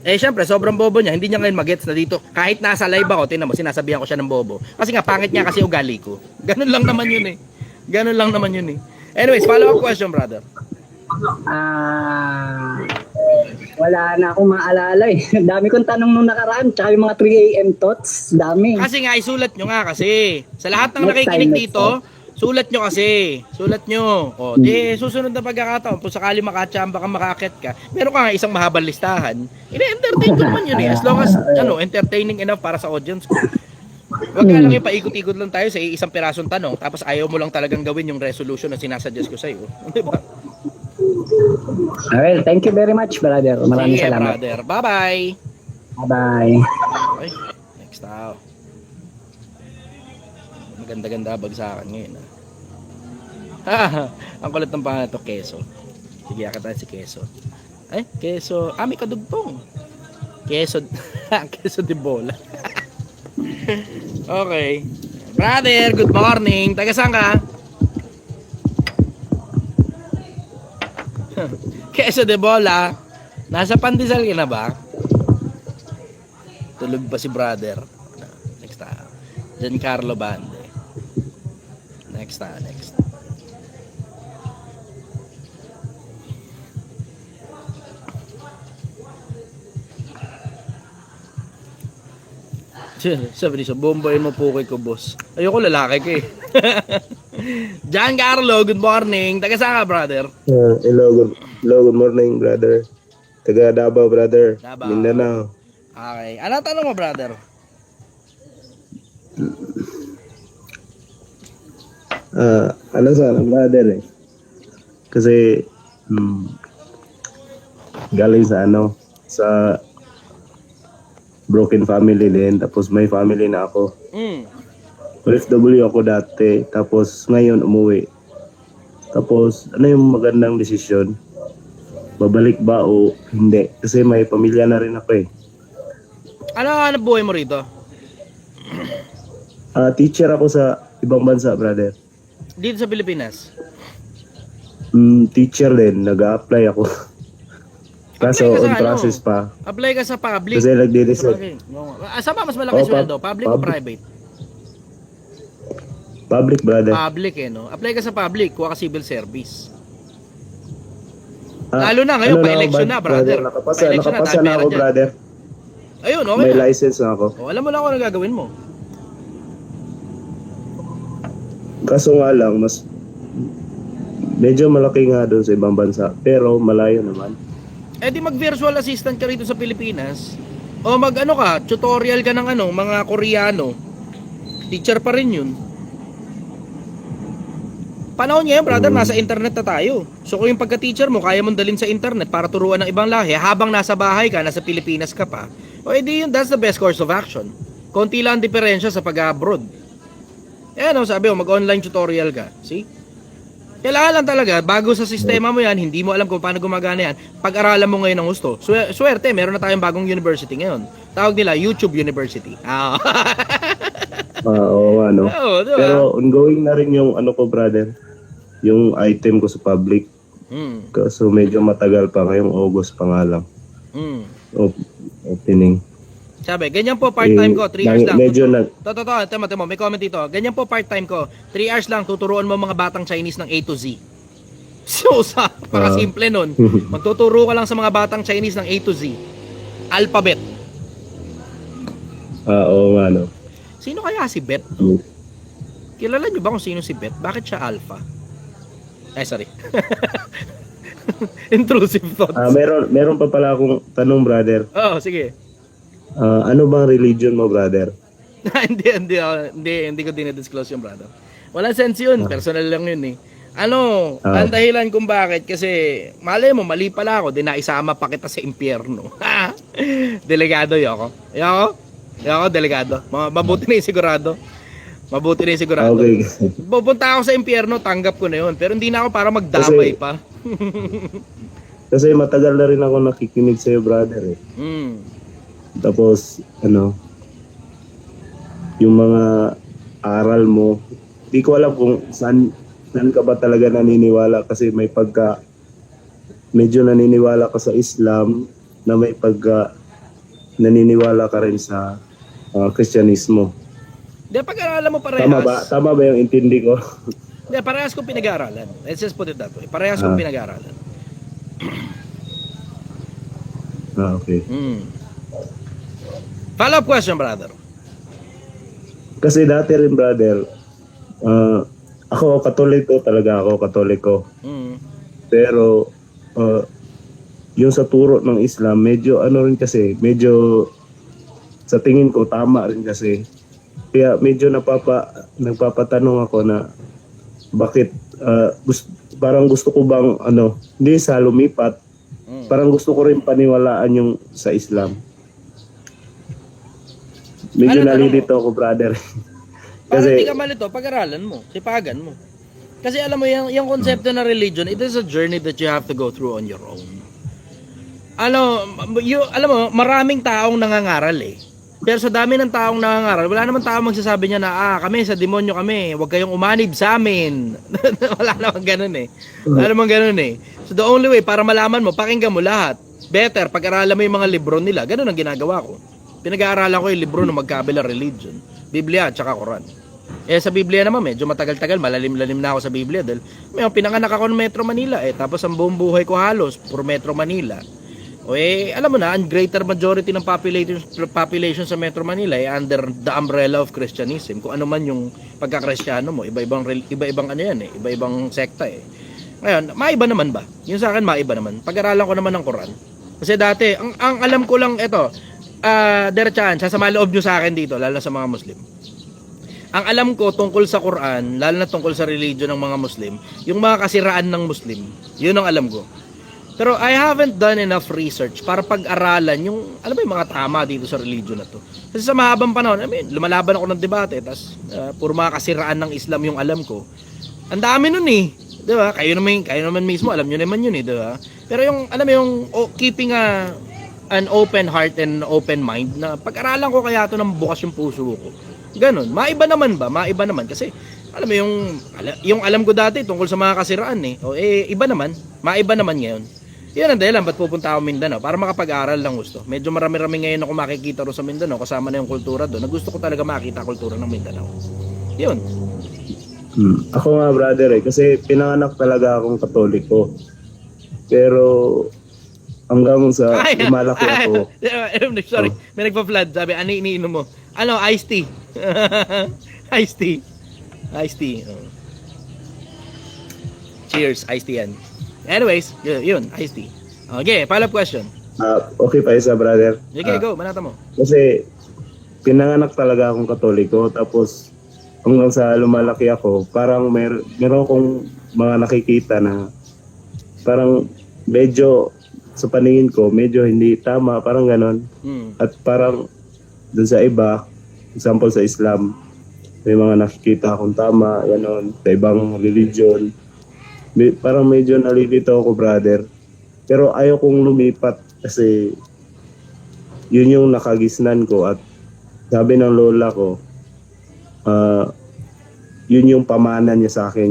Eh syempre, sobrang bobo niya. Hindi niya ngayon magets na dito. Kahit nasa live ako, tingnan mo, sinasabihan ko siya ng bobo. Kasi nga, pangit niya kasi ugali ko. Ganun lang naman yun eh. Ganun lang naman yun eh. Anyways, follow up question, brother. Wala na akong maalala eh. Dami kong tanong nung nakaraan. Tsaka yung mga 3 a.m. thoughts. Dami. Kasi nga, isulat nyo nga kasi. Sa lahat ng Next nakikinig time, dito, sulat nyo kasi. Sulat nyo. O, di, susunod na pagkakataon, kung sakali makachamba ka, makakit ka, meron ka nga isang mahabang listahan, ine-entertain ko naman yun eh. As long as, entertaining enough para sa audience ko. Huwag ka lang yung paikot-ikot lang tayo sa isang pirasong tanong, tapos ayaw mo lang talagang gawin yung resolution na sinasuggest ko sa'yo. Di ba? Well, thank you very much, brother. Maraming Sige, salamat. brother. Bye-bye. Bye-bye. Okay, next tao. Maganda-ganda bagsakan ngayon. Ang kulit ng pangalan to, Keso. Sige, akatan si Keso. Ay, Keso. May kadugtong. Keso. Keso de bola. Okay. Brother, good morning. Taga saan ka? Keso de bola. Nasa Pandesal ka na ba? Tulog pa si brother. Next time. Giancarlo Bande. Next. Sabi niya, bombayin mo po kay ko, boss. Ayoko lalaki ka eh. Giancarlo, good morning. Taga saan ka, brother? Good morning, brother. Taga Davao, brother. Davao. Mindanao. Okay. Ano tanong mo, brother? Ano sana, brother eh. Kasi, galing sa broken family din, tapos may family na ako. OFW ako dati, tapos ngayon umuwi. Tapos, ano yung magandang desisyon? Babalik ba o hindi? Kasi may pamilya na rin ako eh. Ano buhay mo rito? Teacher ako sa ibang bansa, brother. Dito sa Pilipinas? Teacher din, nag-a-apply ako. Kaso on process pa. Apply ka sa public. Kasi nagde-decide. Okay. Saan ba mas malaki sweldo? Public o private? Public, brother. Public no? Apply ka sa public, kuha ka civil service. Lalo na ngayon, pa-election na, brother. Nakapasa na ako, brother. Ayun, okay May na. license na ako. Alam mo na kung ano gagawin mo. Kaso nga lang, medyo malaki nga doon sa ibang bansa. Pero malayo naman. Di mag-virtual assistant ka rito sa Pilipinas. O tutorial ka ng mga Koreano. Teacher pa rin yun. Panahon ngayon, brother, nasa internet na tayo. So kung yung pagka-teacher mo, kaya mong dalhin sa internet para turuan ng ibang lahi, habang nasa bahay ka, nasa Pilipinas ka pa, o edi yun, that's the best course of action. Konti lang ang diferensya sa pag-abroad. Eh, ano, sabi mo, mag-online tutorial ka. See? Kailangan lang talaga, bago sa sistema mo yan, hindi mo alam kung paano gumagana yan, pag-aralan mo ngayon ng gusto. Swerte, meron na tayong bagong university ngayon. Tawag nila YouTube University. Oo, ano. Oo, diba? Pero ongoing na rin yung ano ko, brother. Yung item ko sa public. So medyo matagal pa, ngayong August pa nga lang. Opening. Sabi, ganyan po part-time ko, 3 hours lang. Medyo nag... Tama, may comment dito. Ganyan po part-time ko, 3 hours lang, tuturuan mo mga batang Chinese ng A to Z. So, simple nun. Magtuturo ka lang sa mga batang Chinese ng A to Z. Alphabet. Oo nga, no. Sino kaya si Bet? Kilala niyo ba kung sino si Bet? Bakit siya alpha? Ay, sorry. Intrusive thoughts. Meron pa pala akong tanong, brother. Oo, sige. Ano bang religion mo, brother? hindi ko dinidisclose yung brother. Walang sense yun. Personal lang yun eh. Ang dahilan kung bakit, kasi malay mo, mali pala ako, di naisama pa kita sa impyerno. Delegado yoko. Yoko, delegado. Mabuti na yung sigurado. Okay. Pupunta ako sa impyerno, tanggap ko na yun. Pero hindi na ako para magdamay pa. Kasi matagal na rin ako nakikinig sa'yo, brother eh. Tapos, yung mga aral mo, di ko alam kung saan ka ba talaga naniniwala, kasi may medyo naniniwala ka sa Islam, na may naniniwala ka rin sa Kristyanismo. Hindi, pag-aralan mo parehas. Tama ba yung intindi ko? Hindi, parehas kong pinag-aaralan. Let's just put it that way. Parehas kong pinag-aaralan. Okay. Follow-up question, brother. Kasi dati rin, brother, ako katoliko. Pero yung sa turo ng Islam, medyo medyo sa tingin ko tama rin kasi. Kaya medyo nagpapatanong ako na bakit parang gusto ko bang hindi sa lumipat, parang gusto ko rin paniwalaan yung sa Islam. Medyo nalilito ako, brother. Para hindi ka malito, pag-aralan mo, sipagan mo. Kasi alam mo, yung konsepto na religion, it is a journey that you have to go through on your own. Alam mo, maraming taong nangangaral eh. Pero sa dami ng taong nangangaral, wala naman taong magsasabi niya na, kami sa demonyo kami, huwag kayong umanib sa amin. Wala naman ganun eh. So the only way, para malaman mo, pakinggan mo lahat. Better, pag-aralan mo yung mga libro nila. Ganun ang ginagawa ko. Pinag-aaralan ko yung libro ng magkabilang religion. Biblia at saka Quran. Sa Biblia naman, medyo matagal-tagal, malalim-lalim na ako sa Biblia. Dahil pinanganak ako ng Metro Manila Tapos ang buong buhay ko halos, puro Metro Manila. Alam mo na, ang greater majority ng population sa Metro Manila under the umbrella of Christianism. Kung ano man yung pagka-Kristiyano mo, iba-ibang iba-ibang sekta eh. Ngayon, maiba naman ba? Yung sa akin, maiba naman. Pag-aralan ko naman ng Quran. Kasi dati, ang alam ko lang ito, Derechan, sasama loob nyo sa akin dito, lalo na sa mga Muslim. Ang alam ko tungkol sa Quran, lalo na tungkol sa religion ng mga Muslim, yung mga kasiraan ng Muslim, yun ang alam ko. Pero I haven't done enough research para pag-aralan yung, alam mo yung mga tama dito sa religion na to. Kasi sa mahabang panahon, lumalaban ako ng debate, tas puro mga kasiraan ng Islam yung alam ko. Ang dami nun eh. Di ba? Kayo naman mismo, alam nyo naman yun eh. Di ba? Pero yung, alam mo yung keeping an open heart and open mind, na pag-aralan ko kaya to ng bukas yung puso ko. Ganon. Maiba naman ba? Maiba naman. Kasi, alam mo yung alam ko dati tungkol sa mga kasiraan eh. Iba naman. Maiba naman ngayon. Yan ang dahilan ba't pupunta ako Mindanao para makapag-aral lang gusto. Medyo marami-rami ngayon ako makikita ro sa Mindanao kasama na yung kultura doon. Gusto ko talaga makita kultura ng Mindanao. Yun. Ako nga, brother kasi pinanganak talaga akong Katoliko. Pero hanggang sa lumalaki ako. Sorry, may nagpa-flood. Sabi, ano iniinom mo? Iced tea. Iced tea. Cheers, iced tea yan. Anyways, yun, iced tea. Okay, follow-up question. Okay pa isa, brother. Okay, go, manata mo. Kasi pinanganak talaga akong Katoliko, tapos hanggang sa lumalaki ako, parang meron akong mga nakikita na parang medyo sa paningin ko, medyo hindi tama, parang ganon. At parang dun sa iba, example sa Islam, may mga nakikita akong tama, ganon, sa ibang religion. Parang medyo nalilito ako, brother. Pero ayaw kong lumipat kasi yun yung nakagisnan ko at sabi ng lola ko, yun yung pamana niya sa akin,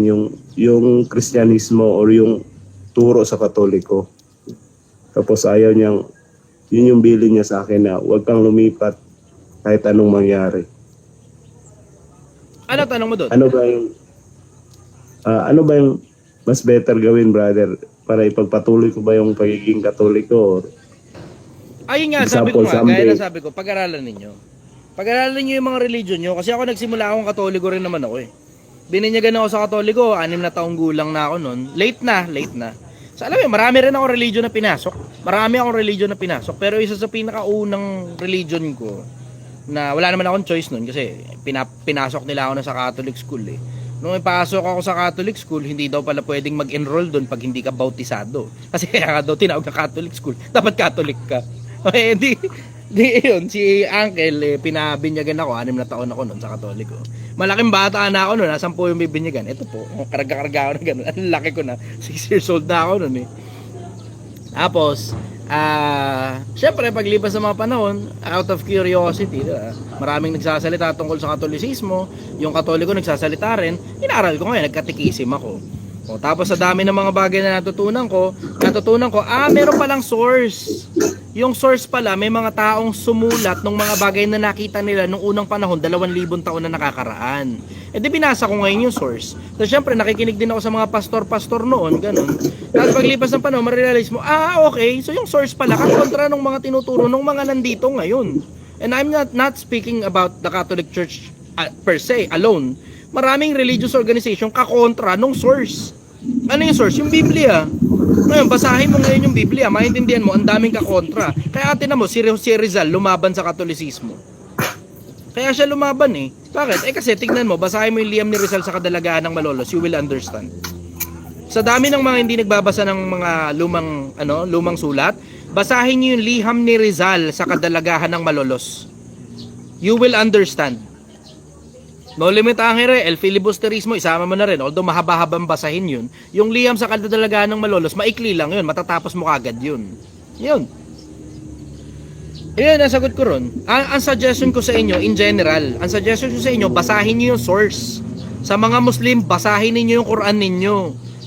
yung Kristyanismo or yung turo sa Katoliko. Tapos ayaw niyang, yun yung bilin niya sa akin na huwag kang lumipat kahit anong mangyari. Ano tanong mo doon? Ano ba yung mas better gawin, brother, para ipagpatuloy ko ba yung pagiging Katoliko? Or Ayun nga, sabi ko nga, gaya na sabi ko, pag-aralan ninyo. Pag-aralan niyo yung mga religion niyo kasi ako nagsimula akong Katoliko rin naman ako eh. Bininyagan ako sa Katoliko, 6 na taong gulang na ako noon. Late na. So alam mo, marami rin akong religion na pinasok. Pero isa sa pinakaunang religion ko na wala naman akong choice noon kasi pinasok nila ako na sa Catholic school eh. Nung ipasok ako sa Catholic school, hindi daw pala pwedeng mag-enroll doon pag hindi ka bautisado. Kasi kaya daw tinawag na Catholic school, dapat Catholic ka. Okay, di yun, si Uncle, pinabinyagan ako, 6 na taon ako noon sa Katoliko. Malaking bata na ako noon, 10 yung bibinyagan. Ito po, karga-karga ako na gano'n. Ang laki ko na, 6 years old na ako noon eh. Tapos, syempre, paglipas ng mga panahon, out of curiosity, diba? Maraming nagsasalita tungkol sa Katolisismo, yung Katoliko nagsasalita rin, inaral ko ngayon, nagkatikisim ako. O, tapos sa dami ng mga bagay na natutunan ko, meron palang source. Yung source pala, may mga taong sumulat ng mga bagay na nakita nila nung unang panahon, 2,000 taon na nakakaraan. E di binasa ko ngayon yung source. So syempre, nakikinig din ako sa mga pastor-pastor noon, ganun. Tapos paglipas ng panahon, ma-realize mo, okay, so yung source pala, kakontra ng mga tinuturo ng mga nandito ngayon. And I'm not speaking about the Catholic Church per se, alone. Maraming religious organization kakontra nung source. Ano yung source? Yung Biblia. Ngayon, basahin mo ngayon yung Biblia, maintindihan mo, ang daming kakontra. Kaya atin na mo, si Rizal lumaban sa Katolisismo. Kaya siya lumaban eh. Bakit? Kasi tignan mo, basahin mo yung liham ni Rizal sa Kadalagaan ng Malolos, you will understand. Sa dami ng mga hindi nagbabasa ng mga lumang sulat, basahin niyo yung liham ni Rizal sa Kadalagahan ng Malolos. You will understand. No Limit Angere, El Filibusterismo, isama mo na rin. Although mahaba-habang basahin yun. Yung liham sa Kadalagaan ng Malolos, maikli lang yun. Matatapos mo kagad yun. Yun. Yun, ang sagot ko ron. Ang suggestion ko sa inyo, in general, basahin niyo yung source. Sa mga Muslim, basahin niyo yung Quran ninyo.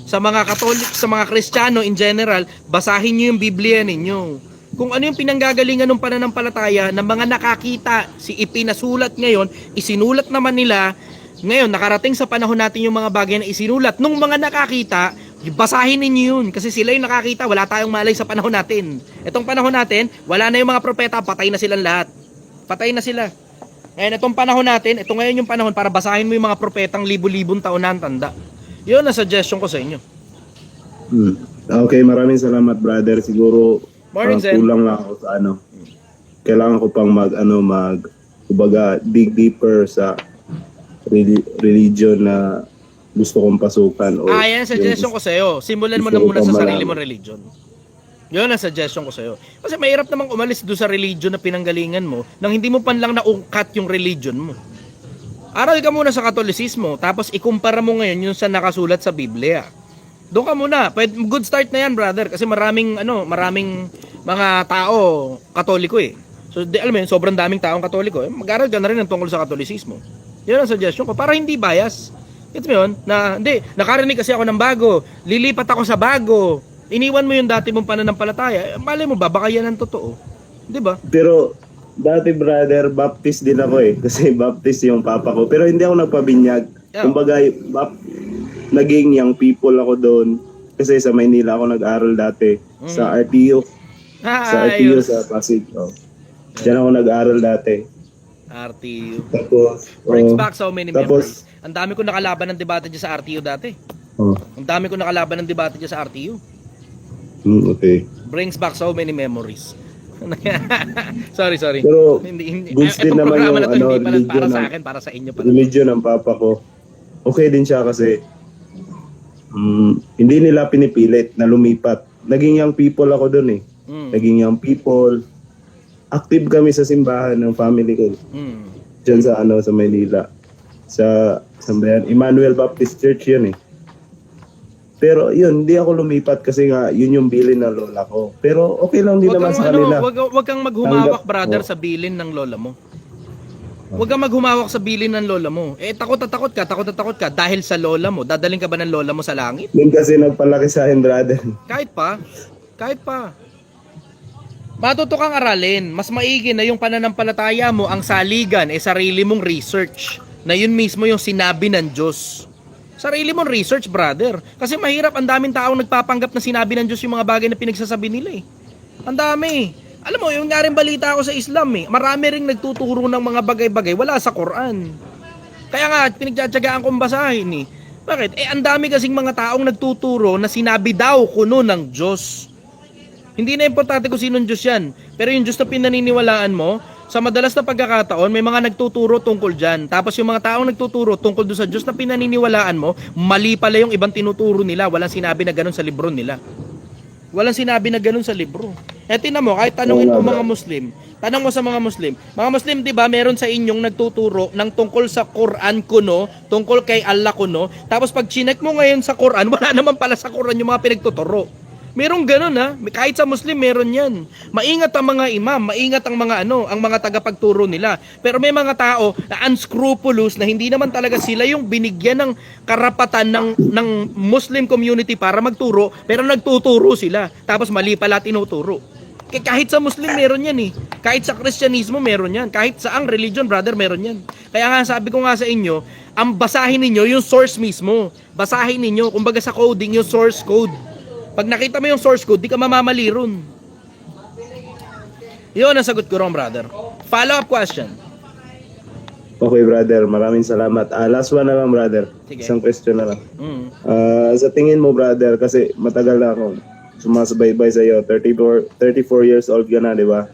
Sa mga Katolik, sa mga Kristiyano, in general, basahin niyo yung Biblia ninyo. Kung ano yung pinanggagalingan ng pananampalataya ng mga nakakita, si ipinasulat ngayon, isinulat naman nila, ngayon nakarating sa panahon natin yung mga bagay na isinulat nung mga nakakita, basahin ninyo yun kasi sila yung nakakita, wala tayong malay sa panahon natin. Itong panahon natin, wala na yung mga propeta, patay na silang lahat. Patay na sila. Ngayon itong panahon natin, ito ngayon yung panahon para basahin mo yung mga propetang libu-libong taon na ang tanda. Yun ang suggestion ko sa inyo. Okay, maraming salamat, brother. Siguro Morning, Zen. kulang lang ako sa kailangan ko pang kumbaga dig deeper sa religion na gusto kong pasukan. Yan suggestion ko sa'yo. Simulan mo na muna sa sarili mong religion. Yun ang suggestion ko sa'yo. Kasi mahirap namang umalis doon sa religion na pinanggalingan mo nang hindi mo pan lang naungkat yung religion mo. Aral ka muna sa Katolisismo, tapos ikumpara mo ngayon yung sa nakasulat sa Biblia. Doon ka muna. Good start na yan, brother. Kasi maraming mga tao Katoliko eh. So, alam mo yun, sobrang daming taong Katoliko eh. Mag-aral ka na rin ng tungkol sa Katolisismo. Yun ang suggestion ko. Para hindi bias. Ito mo yun, nakarinig kasi ako ng bago. Lilipat ako sa bago. Iniwan mo yung dati mong pananampalataya. Malay mo ba, baka yan ang totoo. Di ba? Pero, dati, brother, Baptist din ako eh. Kasi Baptist yung papa ko. Pero hindi ako nagpabinyag. Yeah. Kumbaga, naging young people ako doon. Kasi sa Maynila ako nag-aral dati. Sa RTU. Sa RTU sa Pasig. Diyan ako nag-aral dati. RTU. Tapos, Brings back so many memories. Ang dami ko nakalaban ng debate dyan sa RTU dati. Ang dami ko nakalaban ng debate dyan sa RTU. Okay. Brings back so many memories. sorry. Pero Hindi. goods din Itong naman programa yung na to, hindi pala religion para sa ng- akin, para sa inyo pala. religion ng papa ko. Okay din siya kasi hindi nila pinipilit na lumipat. Naging young people ako doon eh. Naging young people. Active kami sa simbahan ng family ko. Diyan sa Maynila. Sa Emmanuel Baptist Church yun eh. Pero yun, hindi ako lumipat kasi nga yun yung bilin ng lola ko. Pero okay lang din naman sa kanila. Wag kang maghumawak, Tanggap- brother, oh. sa bilin ng lola mo. Wag kang maghumawak sa bilin ng lola mo. Takot na takot ka dahil sa lola mo. Dadaling ka ba ng lola mo sa langit? Yun kasi nagpalaki sa akin, brother. Kahit pa. Matuto kang aralin. Mas maigi na yung pananampalataya mo, ang saligan, sarili mong research. Na yun mismo yung sinabi ng Diyos. Sarili mong research, brother. Kasi mahirap, ang daming taong nagpapanggap na sinabi ng Diyos yung mga bagay na pinagsasabi nila eh. Ang dami. Alam mo, yung nga rin balita ako sa Islam eh. Marami ring nagtuturo ng mga bagay-bagay wala sa Quran. Kaya nga, pinagtsatsagaan kong basahin eh. Bakit? Ang dami kasing mga taong nagtuturo na sinabi daw kuno ng Diyos. Hindi na importante kung sinong Diyos yan. Pero yung Diyos na pinaniniwalaan mo, sa madalas na pagkakataon, may mga nagtuturo tungkol dyan. Tapos yung mga taong nagtuturo tungkol doon sa Diyos na pinaniniwalaan mo, mali pala yung ibang tinuturo nila. Walang sinabi na ganun sa libro nila. Walang sinabi na ganun sa libro. Tingnan mo, kahit tanungin mo mga Muslim, tanong mo sa mga Muslim, di ba, meron sa inyong nagtuturo ng tungkol sa Quran kuno, tungkol kay Allah kuno, tapos pag chinek mo ngayon sa Quran, wala naman pala sa Quran yung mga pinagtuturo. Merong ganun ha, kahit sa Muslim meron yan. Maingat ang mga imam, maingat ang mga tagapagturo nila. Pero may mga tao na unscrupulous na hindi naman talaga sila yung binigyan ng karapatan ng Muslim community para magturo, pero nagtuturo sila. Tapos mali pala tinuturo. Kahit sa Muslim meron yan eh. Kahit sa Kristyanismo meron yan. Kahit sa ang religion, brother, meron yan. Kaya nga sabi ko nga sa inyo, ang basahin ninyo yung source mismo. Basahin ninyo, kumbaga sa coding, yung source code. Pag nakita mo yung source code, di ka mamamali ron. Yun ang sagot ko ron, brother. Follow-up question. Okay, brother. Maraming salamat. Last one na lang, brother. Sige. Isang question na lang. Sa tingin mo, brother, kasi matagal na ako sumasabay-bay sa iyo. 34 years old ka na, di ba?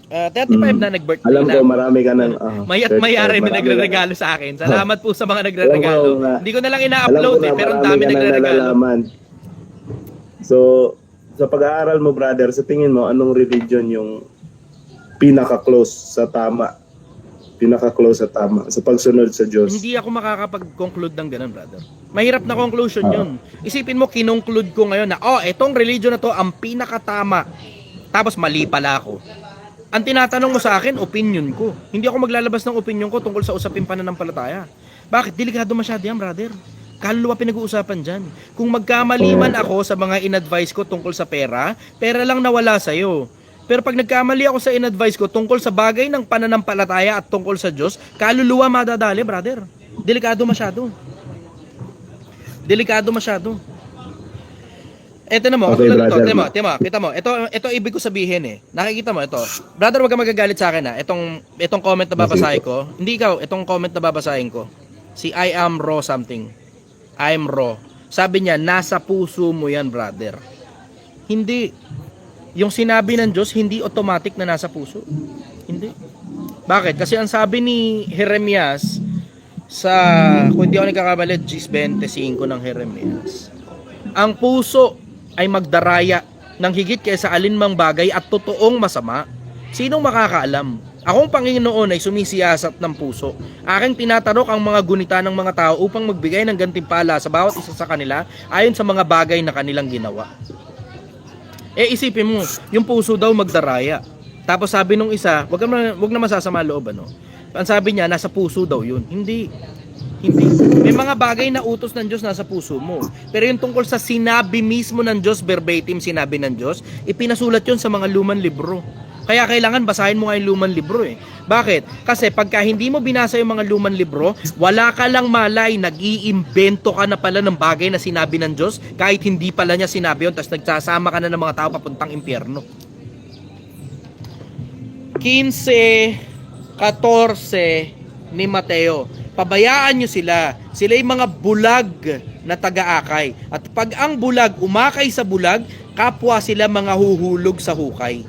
35 na nag-birthday Alam na. ko, marami ka ng... Mayat mayari may 35, nagre-regalo sa akin. Salamat po sa mga Alam nagre-regalo. ko na- Hindi ko na lang Alam ina-upload ko na pero ang marami dami ka nang nagre-regalo. nalalaman. So, sa pag-aaral mo, brother, sa tingin mo, anong religion yung pinaka-close sa tama? Pinaka-close sa tama, sa pagsunod sa Diyos? Hindi ako makakapag-conclude ng ganun, brother. Mahirap na conclusion yun. Isipin mo, kinongclude ko ngayon na, etong religion na to ang pinakatama. Tapos mali pala ako. Ang tinatanong mo sa akin, opinion ko. Hindi ako maglalabas ng opinion ko tungkol sa usapin pananampalataya. Bakit? Delikado masyado yan, brother. Kaluluwa pinag-uusapan dyan. Kung magkamali man ako sa mga in-advise ko tungkol sa pera, pera lang nawala sa'yo. Pero pag nagkamali ako sa in-advise ko tungkol sa bagay ng pananampalataya at tungkol sa Diyos, kaluluwa madadali, brother. Delikado masyado. Delikado masyado. Eto na mo, Okay, katulad brother. ito, kita mo, ito ibig ko sabihin eh. Nakikita mo ito. Brother, wag ka magagalit sa akin ha. Itong comment na babasahin ko. Hindi ikaw, itong comment na babasahin ko. Si I am raw something. I'm raw. Sabi niya, nasa puso mo yan, brother. Hindi. Yung sinabi ng Diyos, hindi automatic na nasa puso. Hindi. Bakit? Kasi ang sabi ni Jeremias sa, kung hindi ako nagkakamali, 25 ng Jeremias, ang puso ay magdaraya ng higit kaysa alinmang bagay at totoong masama. Sinong makakaalam? Akong Panginoon ay sumisiyasat ng puso. Aking tinatarok ang mga gunita ng mga tao upang magbigay ng gantimpala sa bawat isa sa kanila ayon sa mga bagay na kanilang ginawa. Isipin mo, yung puso daw magdaraya. Tapos sabi nung isa, wag na masasama loob, ano? Ang sabi niya, nasa puso daw yun. Hindi. May mga bagay na utos ng Diyos nasa puso mo. Pero yung tungkol sa sinabi mismo ng Diyos, verbatim sinabi ng Diyos, ipinasulat yun sa mga lumang libro. Kaya kailangan basahin mo nga yung lumang libro eh. Bakit? Kasi pagka hindi mo binasa yung mga lumang libro, wala ka lang malay, nag-iimbento ka na pala ng bagay na sinabi ng Diyos kahit hindi pala niya sinabi yun, tapos nagsasama ka na ng mga tao papuntang impyerno. 15:14 ni Mateo. Pabayaan nyo sila. Sila'y mga bulag na taga-akay. At pag ang bulag umakay sa bulag, kapwa sila mga huhulog sa hukay.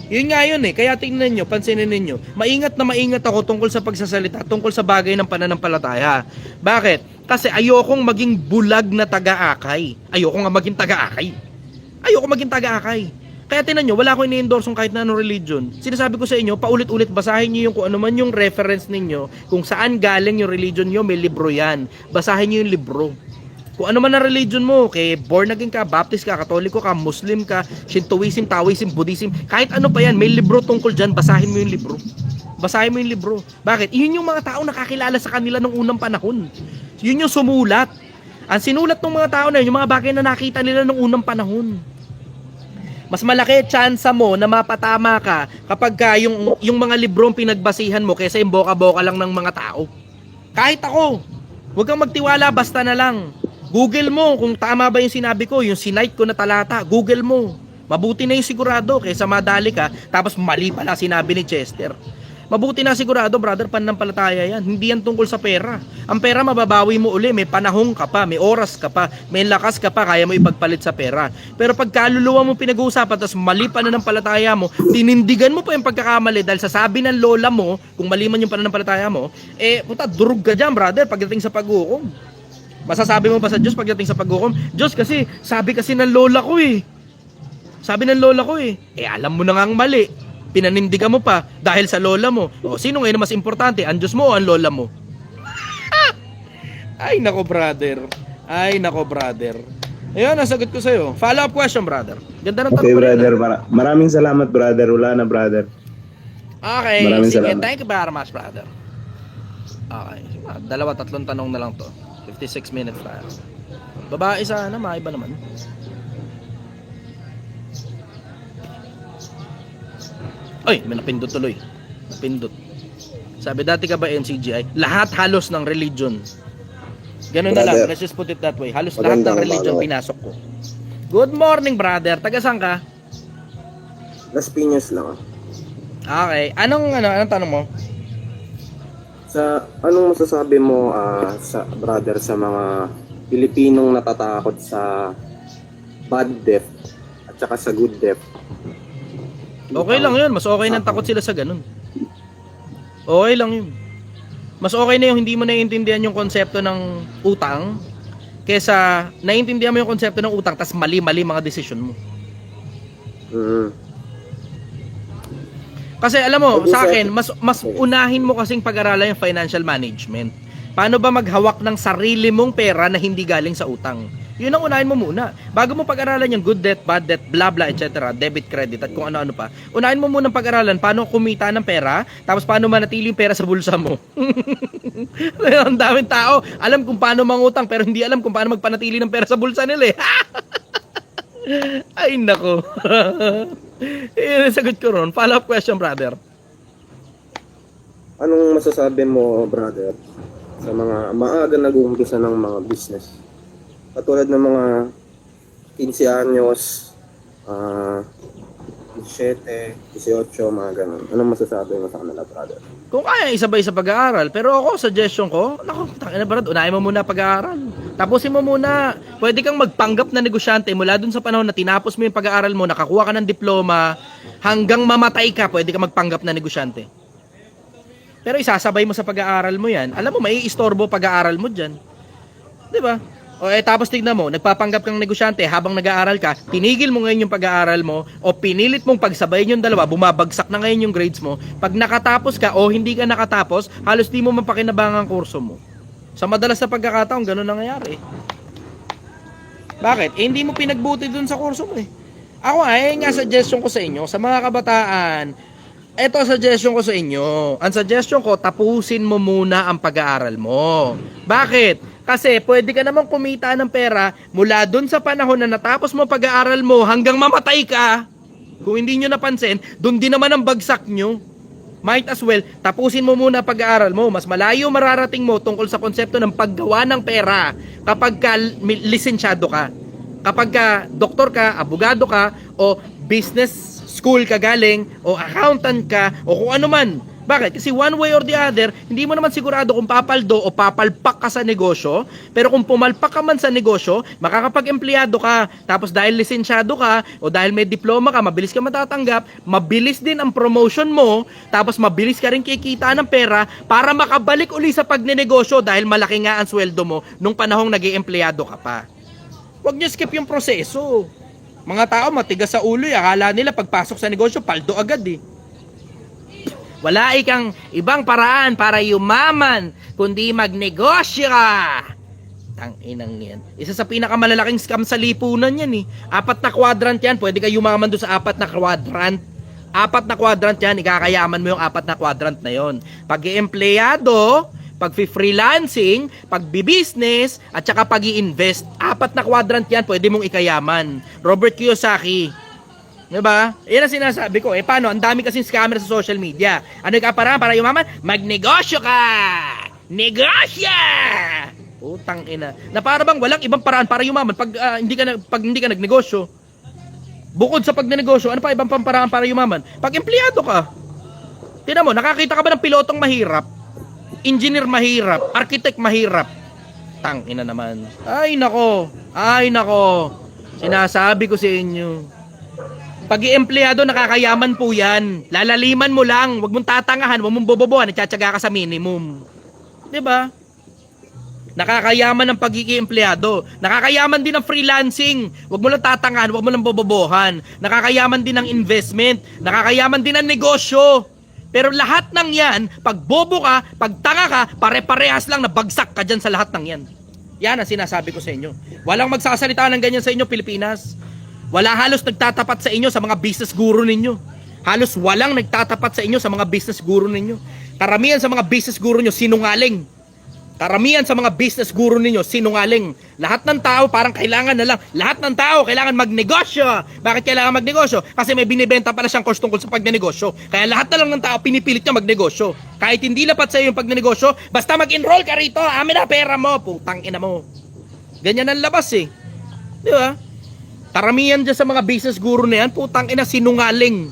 Yun nga yun eh. Kaya tingnan nyo, pansinin ninyo. Maingat na maingat ako tungkol sa pagsasalita, tungkol sa bagay ng pananampalataya. Bakit? Kasi ayokong maging bulag na taga-akay. Ayoko nga maging taga-akay. Ayoko maging taga-akay. Kaya tingnan nyo, wala akong ini-endorse kahit na anong religion. Sinasabi ko sa inyo, paulit-ulit basahin nyo yung kung ano man yung reference ninyo, kung saan galing yung religion nyo, may libro yan. Basahin nyo yung libro. Kung ano man ang religion mo, kay born again ka, Baptist ka, Katoliko ka, Muslim ka, Shintoism, Taoism, Buddhism, kahit ano pa yan, may libro tungkol dyan, basahin mo yung libro. Basahin mo yung libro. Bakit? Yun yung mga tao nakakilala sa kanila nung unang panahon. Yun yung sumulat. Ang sinulat ng mga tao na yun, yung mga bagay na nakita nila nung unang panahon. Mas malaki tsansa mo na mapatama ka kapag ka yung mga librong pinagbasihan mo kaysa yung boka-boka lang ng mga tao. Kahit ako, huwag kang magtiwala, basta na lang. Google mo kung tama ba yung sinabi ko, yung sinight ko na talata. Google mo. Mabuti na yung sigurado kaysa madali ka tapos mali pala sinabi ni Chester. Mabuti na sigurado, brother, pananampalataya yan. Hindi yan tungkol sa pera. Ang pera mababawi mo uli, may panahon ka pa, may oras ka pa, may lakas ka pa, kaya mo ipagpalit sa pera. Pero pag kaluluwa mo pinag-uusapan tapos mali pananampalataya mo, tinindigan mo pa yung pagkakamali dahil sa sabi ng lola mo, kung mali man yung pananampalataya mo, puta, durug ka dyan, brother, pagdating sa pag-ukom. Masasabi mo pa sa Diyos pagdating sa pag-ukom, Diyos kasi, sabi kasi ng lola ko eh. Sabi ng lola ko eh. Alam mo na nga ang mali. Pinanindigan mo pa dahil sa lola mo. O, sino ngayon mas importante? Ang Diyos mo o ang lola mo? Ay, nako brother. Ay, nako brother. Ayun, nasagot ko sa'yo. Follow-up question, brother. Ganda ng tanong. Okay, brother. Maraming salamat, brother. Wala na, brother. Okay, Maraming sige. salamat. Thank you very much, brother. Okay. 2-3 tanong na lang to. 56 minutes na. Babae sana, maiba naman. Ay, may napindot tuloy. Napindot. Sabi, dati ka ba NCGI? Lahat halos ng religion. Ganun na lang. Brother. Let's just put it that way. Halos lahat ng Magandang religion umaga. pinasok ko. Good morning, brother. Taga saan ka? Las Piñas lang. Okay. Anong tanong mo? Sa anong masasabi mo sa brother sa mga Pilipinong natatakot sa bad death at saka sa good death? Okay lang yun. Mas okay nang takot sila sa ganun. Okay lang yun. Mas okay na yung hindi mo naiintindihan yung konsepto ng utang kesa naiintindihan mo yung konsepto ng utang tas mali-mali mga desisyon mo. Kasi alam mo, sa akin, mas unahin mo kasing pag-aralan yung financial management. Paano ba maghawak ng sarili mong pera na hindi galing sa utang? Yun ang unahin mo muna. Bago mo pag-aralan yung good debt, bad debt, blah blah, etc., debit, credit, at kung ano-ano pa, unahin mo muna pag-aralan paano kumita ng pera, tapos paano manatili yung pera sa bulsa mo. Ang daming tao, alam kung paano mangutang, pero hindi alam kung paano magpanatili ng pera sa bulsa nila eh. Ay, nako. Yun ang sagot ko ron. Follow-up question, brother. Anong masasabi mo, brother, sa mga maaga nag-uumpisa ng mga business? Katulad ng mga 15 anyos, 17, 18, mga ganun. Anong masasabi mo sa kanila, brother? Kung kaya isabay sa pag-aaral, pero ako, suggestion ko, naku, tangina brad, unahin mo muna pag-aaral. Tapusin mo muna. Pwede kang magpanggap na negosyante mula dun sa panahon na tinapos mo yung pag-aaral mo, nakakuha ka ng diploma, hanggang mamatay ka, pwede kang magpanggap na negosyante. Pero isasabay mo sa pag-aaral mo yan, alam mo, may istorbo pag-aaral mo dyan. Diba? O tapos tignan mo, nagpapanggap kang negosyante habang nag-aaral ka, tinigil mo ngayon yung pag-aaral mo, o pinilit mong pagsabayin yung dalawa, bumabagsak na ngayon yung grades mo, pag nakatapos ka o hindi ka nakatapos, halos di mo mapakinabangan ang kurso mo. Sa madalas na pagkakataon, ganun nangyayari. Bakit? Hindi mo pinagbuti dun sa kurso mo eh. Ako nga suggestion ko sa inyo, sa mga kabataan, eto suggestion ko sa inyo. Ang suggestion ko, tapusin mo muna ang pag-aaral mo. Bakit? Kasi pwede ka namang kumita ng pera mula dun sa panahon na natapos mo pag-aaral mo hanggang mamatay ka. Kung hindi nyo napansin, dun din naman ang bagsak nyo. Might as well, tapusin mo muna pag-aaral mo. Mas malayo mararating mo tungkol sa konsepto ng paggawa ng pera kapag ka lisensyado ka. Kapag ka doktor ka, abogado ka, o business school ka galing, o accountant ka, o kung ano man. Bakit? Kasi one way or the other, hindi mo naman sigurado kung papaldo o papalpak ka sa negosyo. Pero kung pumalpak ka man sa negosyo, makakapag-empleyado ka. Tapos dahil lisensyado ka o dahil may diploma ka, mabilis ka matatanggap, mabilis din ang promotion mo, tapos mabilis ka rin kikita ng pera para makabalik uli sa pagnenegosyo dahil malaki nga ang sweldo mo nung panahong nag-iempleyado ka pa. Huwag nyo skip yung proseso. Mga tao matigas sa ulo, akala nila pagpasok sa negosyo, paldo agad eh. Wala ikang ibang paraan para yumaman kundi magnegosyo ka. Tanginang yan. Isa sa pinakamalalaking scam sa lipunan yan eh. 4 na quadrant yan. Pwede ka yumaman doon sa 4 na quadrant. 4 na quadrant yan. Ikakayaman mo yung 4 na quadrant na yon. Pag-i-empleyado, pag-freelancing, pag-business, at saka pag-i-invest. 4 na quadrant yan. Pwede mong ikayaman. Robert Kiyosaki. Diba? Yan ang sinasabi ko. Paano? Ang dami kasing scammer sa social media. Ano yung kaparaan para yumaman? Magnegosyo ka! Negosyo! Putang ina. Na para bang walang ibang paraan para yumaman pag hindi ka nagnegosyo. Bukod sa pagnenegosyo, ano pa ibang paraan para yumaman? Pag empleyado ka. Tingnan mo, nakakita ka ba ng pilotong mahirap? Engineer mahirap? Architect mahirap? Tang ina naman. Ay nako. Sinasabi ko sa inyo. Pag-i-empleyado, nakakayaman po yan. Lalaliman mo lang. Huwag mong tatangahan, huwag mong bobobohan. Nagtsatsaga ka sa minimum. Diba? Nakakayaman ng pag-i-empleyado. Nakakayaman din ng freelancing. Huwag mo lang tatangahan, huwag mo lang bobobohan. Nakakayaman din ng investment. Nakakayaman din ng negosyo. Pero lahat ng yan, pag bobo ka, pag tanga ka, pare-parehas lang na bagsak ka dyan sa lahat ng yan. Yan ang sinasabi ko sa inyo. Walang magsasalita ng ganyan sa inyo, Pilipinas. Wala halos nagtatapat sa inyo sa mga business guru ninyo. Halos walang nagtatapat sa inyo sa mga business guru ninyo. Karamihan sa mga business guru nyo, sinungaling. Karamihan sa mga business guru ninyo, sinungaling. Lahat ng tao parang kailangan na lang. Lahat ng tao kailangan magnegosyo. Bakit kailangan magnegosyo? Kasi may binibenta pala siyang course tungkol sa pagnenegosyo. Kaya lahat na lang ng tao pinipilit niya magnegosyo. Kahit hindi lapat sa iyo yung pagnenegosyo, basta mag-enroll ka rito, amin na pera mo. Putang ina mo. Ganyan ang labas eh. Di ba? Karamihan dyan sa mga business guru na yan, putang ina, sinungaling.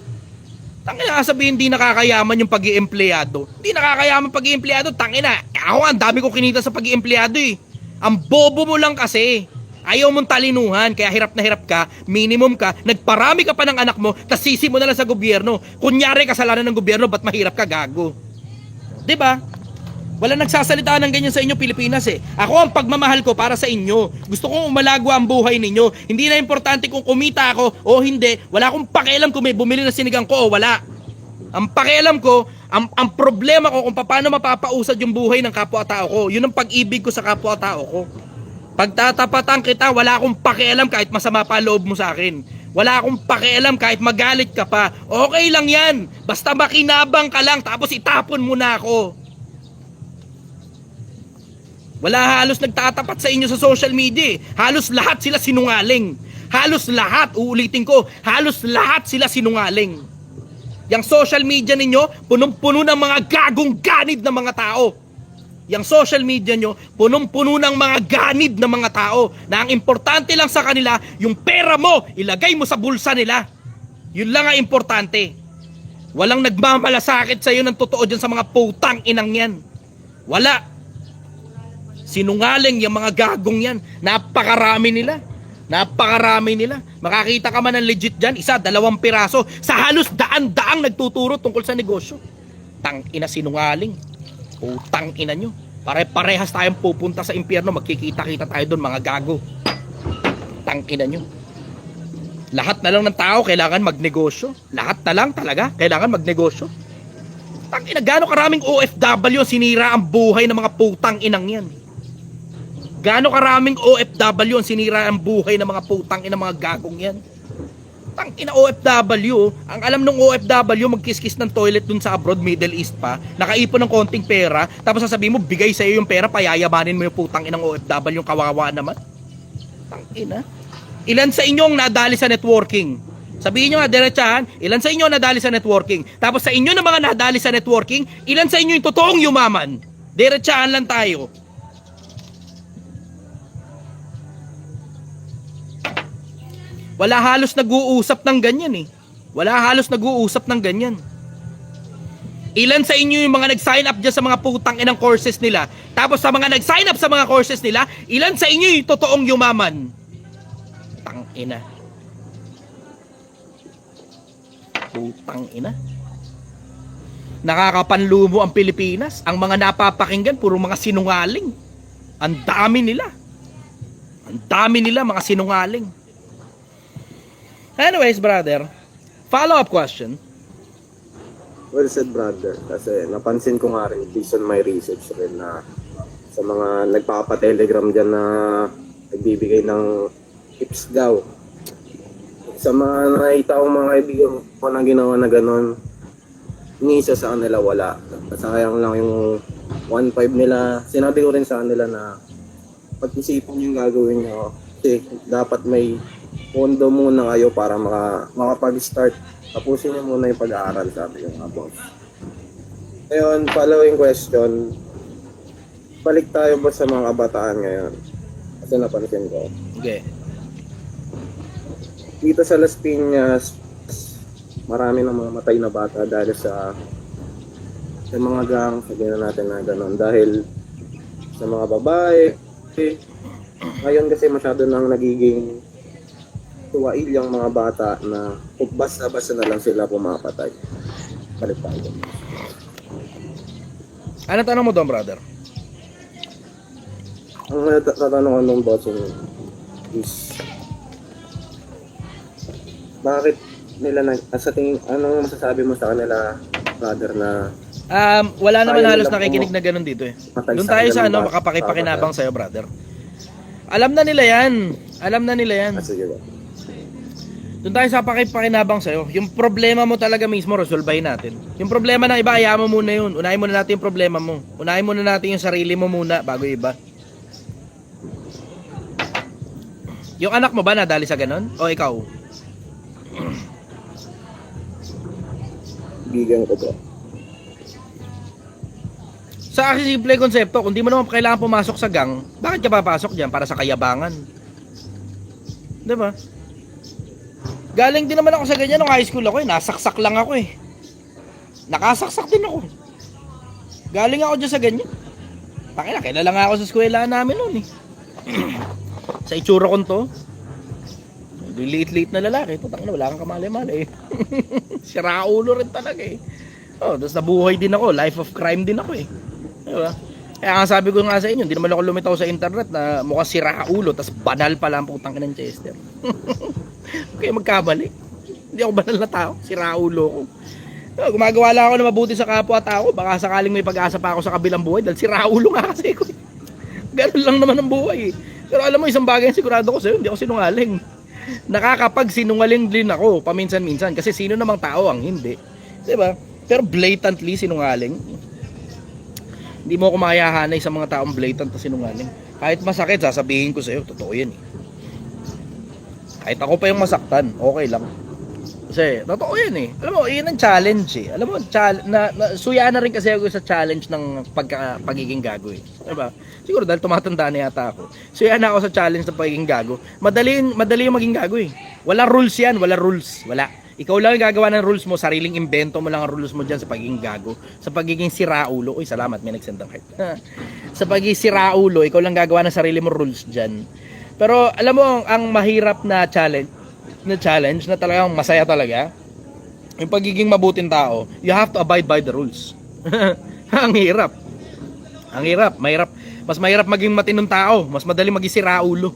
Tangina, sabihin hindi nakakayaman yung pag-i-empleyado. Hindi nakakayaman pag-i-empleyado, tangina. Ako ang dami ko kinita sa pag-i-empleyado eh. Ang bobo mo lang kasi. Ayaw mong talinuhan, kaya hirap na hirap ka, minimum ka, nagparami ka pa ng anak mo, tas sisi mo na lang sa gobyerno. Kunyari kasalanan ng gobyerno, ba't mahirap ka, gago? Diba? Wala nagsasalita ng ganyan sa inyo, Pilipinas eh. Ako ang pagmamahal ko para sa inyo. Gusto kong umalagwa ang buhay ninyo. Hindi na importante kung kumita ako o hindi. Wala akong pakialam kung may bumili na sinigang ko o wala. Ang pakialam ko, ang problema ko kung paano mapapausad yung buhay ng kapwa-tao ko. Yun ang pag-ibig ko sa kapwa-tao ko. Pagtatapatan kita, wala akong pakialam kahit masama pa loob mo sa akin. Wala akong pakialam kahit magalit ka pa. Okay lang yan. Basta makinabang ka lang tapos itapon mo na ako. Wala halos nagtatapat sa inyo sa social media eh. Halos lahat sila sinungaling. Halos lahat, uulitin ko, halos lahat sila sinungaling. Yang social media ninyo, punong-puno ng mga gagong ganid na mga tao. Yang social media nyo, punong-puno ng mga ganid na mga tao na ang importante lang sa kanila, yung pera mo, ilagay mo sa bulsa nila. Yun lang ang importante. Walang nagmamalasakit sa iyo ng totoo dyan sa mga putang inang yan. Wala. Sinungaling yung mga gagong yan. Napakarami nila. Makakita ka man ng legit dyan, 1, 2 piraso. Sa halos daan-daang nagtuturo tungkol sa negosyo. Tangina sinungaling. Tangina nyo. Pare-parehas tayong pupunta sa impyerno. Magkikita-kita tayo doon mga gago. Tangina nyo. Lahat na lang ng tao kailangan magnegosyo. Lahat na lang talaga kailangan magnegosyo. Tangina, gaano karaming OFW sinira ang buhay ng mga putang inang yan. Gaano karaming OFW ang sinira ang buhay ng mga putang ina mga gagong yan. Tangina OFW, ang alam ng OFW magkiskis ng toilet dun sa abroad, Middle East pa, nakaipon ng konting pera, tapos sasabihin mo bigay sa iyo yung pera, payayamanin mo yung putang inang OFW, yung kawawa naman. Tangina. Ilan sa inyo ang nadali sa networking? Sabihin nyo nga diretsahan, ilan sa inyo nadali sa networking? Tapos sa inyo na mga nadali sa networking, ilan sa inyo yung totoong yumaman? Diretsahan lang tayo. Wala halos nag-uusap ng ganyan eh. Wala halos nag-uusap ng ganyan. Ilan sa inyo yung mga nag-sign up dyan sa mga putang inang courses nila? Tapos sa mga nag-sign up sa mga courses nila, ilan sa inyo yung totoong yumaman? Tang ina. Putang ina. Nakakapanlumo ang Pilipinas. Ang mga napapakinggan, puro mga sinungaling. Ang dami nila. Ang dami nila, mga sinungaling. Anyways, brother, follow-up question. Well said, brother. Kasi napansin ko nga rin, based on my research rin na sa mga nagpapatelegram dyan na nagbibigay ng tips daw. Sa mga nakita kong mga kaibigan ko na ginawa na gano'n, ni isa sa kanila wala. Sayang lang yung 1.5 nila. Sinabi ko rin sa kanila na pag-isipan yung gagawin nyo. Kasi dapat may pondo muna kayo para makapag-start. Tapusin niyo muna yung pag-aaral, sabi yung mga boss. Ngayon, following question, balik tayo ba sa mga kabataan ngayon? Kasi napansin ko. Okay. Dito sa Las Piñas, marami ng mga matay na bata dahil sa mga gang, sabihin na natin na gano'n. Dahil sa mga babae, ngayon kasi masyado nang nagiging tuwail yung mga bata na basta-basta na lang sila pumapatay. Balik tayo. Ano tanong mo doon, brother? Ang tatanungan ng bossing is bakit nila sa tingin, anong masasabi mo sa kanila, brother, na Wala naman Ayaw halos nila nakikinig po na ganun dito eh. matay Doon sa tayo sa kanilang ano, bata. makapakipakinabang sa'yo, brother. Alam na nila yan. Alam na nila yan. Sige ba? Doon tayo sa pakipakinabang sa'yo. Yung problema mo talaga mismo, resolbahin natin. Yung problema ng iba, ayaw mo muna yun. Unahin muna natin yung problema mo. Unahin muna natin yung sarili mo muna bago yung iba. Yung anak mo ba nadali sa ganun? O ikaw? Bigan ko po. Sa akin, simple konsepto, kung di mo naman kailangan pumasok sa gang, bakit ka papasok dyan? Para sa kayabangan. Diba? Galing din naman ako sa ganyan nung high school ako eh. Nasaksak lang ako eh. Nakasaksak din ako. Galing ako dyan sa ganyan. Pakila, kilala nga ako sa eskwela namin noon eh. Sa itsura ko to. Liit-liit na lalaki. Putang na, wala kang kamali-mali eh. Sira ulo rin talaga eh. Oh, tapos nabuhay din ako. Life of crime din ako eh. Diba? Kaya nga sabi ko nga sa inyo, hindi naman ako lumitaw sa internet na mukhang sira ulo, tapos banal pala ang putang ng Chester. Okay, magkabali. Hindi ako banal na tao, sira ulo ko. Gumagawa lang ako na mabuti sa kapwa-tao, baka sakaling may pag-asa pa ako sa kabilang buhay dahil sira ulo nga kasi ko. Ganun lang naman ang buhay eh. Pero alam mo, isang bagay na sigurado ko sa'yo, hindi ako sinungaling. Nakakapag-sinungaling din ako paminsan-minsan kasi sino namang tao ang hindi. Diba? Pero blatantly sinungaling. Hindi mo ako makayahanay sa mga taong blatant na sinungaling. Kahit masakit, sasabihin ko sa'yo, totoo yan eh. Kahit ako pa yung masaktan, okay lang. Kasi, totoo yan eh. Alam mo, yun ang challenge eh. Alam mo, suya na rin kasi ako sa challenge ng pagiging gago eh. Diba? Siguro dahil tumatanda na yata ako. Suya na ako sa challenge ng pagiging gago. Madali yung maging gago eh. Walang rules yan, walang rules. Wala. Ikaw lang yung gagawa ng rules mo, sariling invento mo lang ang rules mo dyan sa pagiging gago, sa pagiging siraulo. Uy, salamat, may nagsend ng heart. Sa pagiging siraulo, ikaw lang gagawa ng sarili mo rules dyan. Pero alam mo, ang mahirap na challenge na talagang masaya talaga, yung pagiging mabuting tao, you have to abide by the rules. Ang hirap. Ang hirap, mahirap. Mas mahirap maging matinong tao, mas madaling maging siraulo.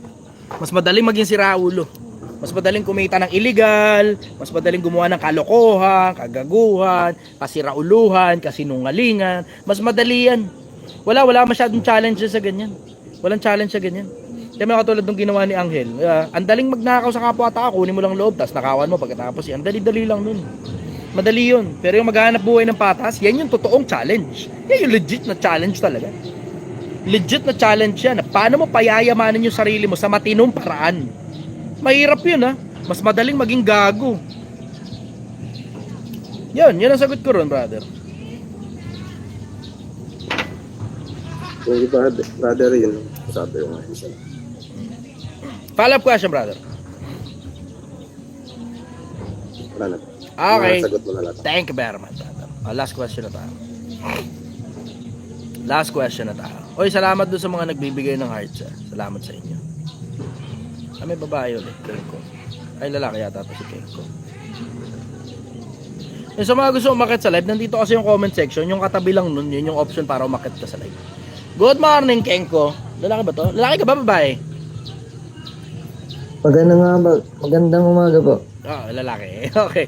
Mas madaling maging siraulo. Mas madaling kumita ng illegal, mas madaling gumawa ng kalokohan, kagaguhan, kasirauluhan, kasinungalingan. Mas madali yan. Wala masyadong challenge sa ganyan. Walang challenge sa ganyan. Kaya mga katulad ng ginawa ni Angel. Ang daling magnakaw sa kapwa-tao, kunin mo lang loob, tapos nakawan mo pagkatapos yan. Dali-dali lang nun. Madali yun. Pero yung maghanap buhay ng patas, yan yung totoong challenge. Yan yung legit na challenge talaga. Legit na challenge yan. Paano mo payayamanin yung sarili mo sa matinong paraan? Mahirap yun ha. Mas madaling maging gago. Yan ang sagot ko ron, brother. Kung brother yun, sabi ko nga isa. Follow-up question, brother. Wala na. Okay. Sagot mo na lahat. Thank you very much, brother. Last question na tayo. Last question na tayo. Oy, salamat doon sa mga nagbibigay ng hearts. Salamat sa inyo. May babae ulit. Kenko. Ay, lalaki yata ito si Kenko. Yung sa mga gusto umakit sa live, nandito kasi yung comment section. Yung katabi lang nun, yun yung option para umakit ka sa live. Good morning, Kenko. Lalaki ba to? Lalaki ka ba, babae? Magandang umaga po. Lalaki. Okay.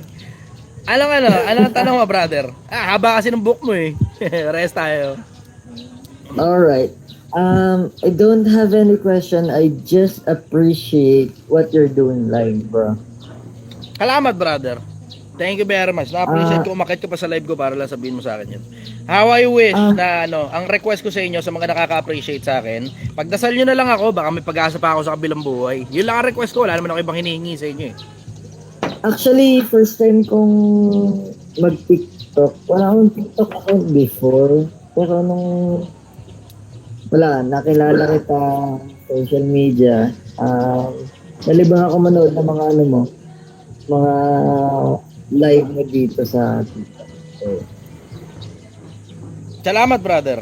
Anong tanong mo, brother? Haba kasi ng book mo eh. Rest tayo. Alright. I don't have any question. I just appreciate what you're doing live, bro. Salamat, brother. Thank you very much. Na-appreciate ko umakit ka pa sa live ko para lang sabihin mo sa akin yun. How I wish na ang request ko sa inyo sa mga nakaka-appreciate sa akin, pagdasal nyo na lang ako, baka may pag-asa pa ako sa kabilang buhay. Yun lang ang request ko. Wala naman ako ibang hinihingi sa inyo eh. Actually, first time kong mag-TikTok. Wala akong TikTok account before. Pero nakilala kita social media. Nalibang ako manood ng mga mga live mo dito sa TikTok. So, Salamat, brother.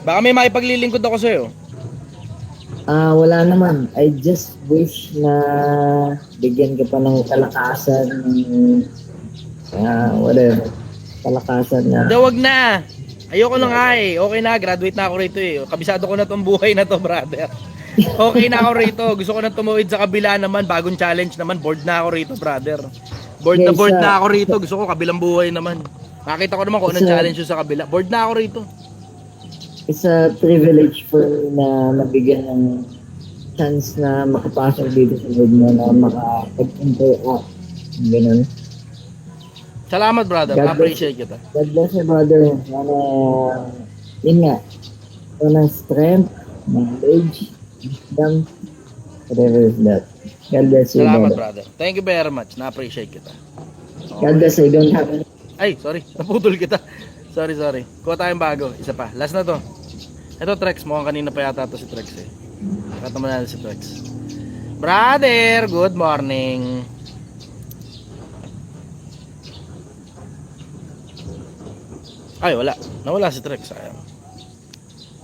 Baka may maipaglilingkod ako sa'yo. wala naman. I just wish na bigyan ka pa ng kalakasan, whatever. Kalakasan na. Wag na. Ayoko na nga eh. Okay na, graduate na ako rito eh. Kabisado ko na tong buhay na to, brother. Okay na ako rito. Gusto ko na tumuwid sa kabila naman. Bagong challenge naman. Bored na ako rito, brother. Bored na ako rito. Gusto ko kabilang buhay naman. Nakita ko naman kung anong challenge yun sa kabila. Bored na ako rito. It's a privilege for me na mabigyan ng chance na makapasok dito sa world mo na makapag-interact. Ganun. Salamat, brother. Appreciate kita. God bless you, brother. Sana, yun nga, ng strength, knowledge, wisdom, whatever is that. God bless you, Salamat, brother. brother. Thank you very much. Na-appreciate kita. God bless you. I don't have any. Ay, sorry. Naputol kita. Sorry. Kuha tayong bago. Isa pa. Last na to. Ito, Trex. Mukhang kanina pa yata ito si Trex eh. Nakataman natin si Trex. Brother, good morning. Ay, wala. Nawala si Trex. Sayang.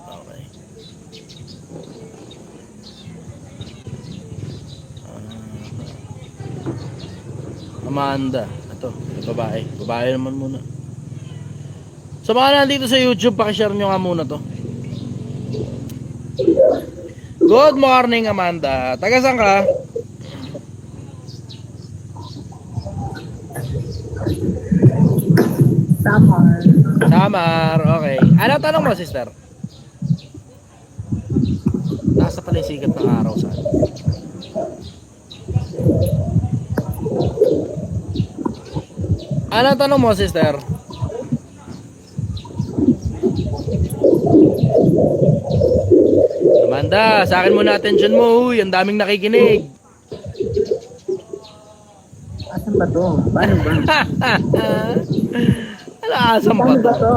Okay. Amanda. Ito, babae. Babae naman muna. Sa mga nandito sa YouTube, pakishare nyo nga muna to. Good morning, Amanda. Taga saan ka? Samar, okay. Ano tanong mo, sister? Nasa pala yung sikat ng araw sa atin. Ano tanong mo, sister? Amanda, sa akin muna attention mo. Uy, ang daming nakikinig. Asan ba to? Paano ba? Alam ba to? to?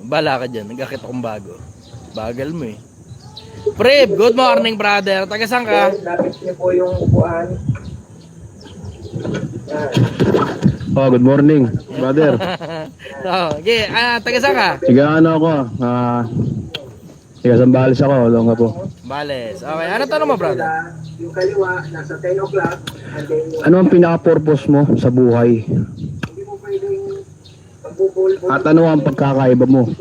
Bala ka dyan, nagkakita kong bago. Bagal mo eh. Preb, good morning, brother. Taga saan ka? Lapit niyo po yung upuan. Oh, good morning, brother. Okay, taga saan ka? Siga ano ako, siga Sambales ako, Olonga po. Bales. Okay, ano tanong mo, brother? Yung kaliwa, nasa 10 o'clock. And then yung Ano ang pinaka-purpose mo sa buhay? hindi mo pwedeng pagbubulbul. At ano ang pagkakaiba mo? Ganyan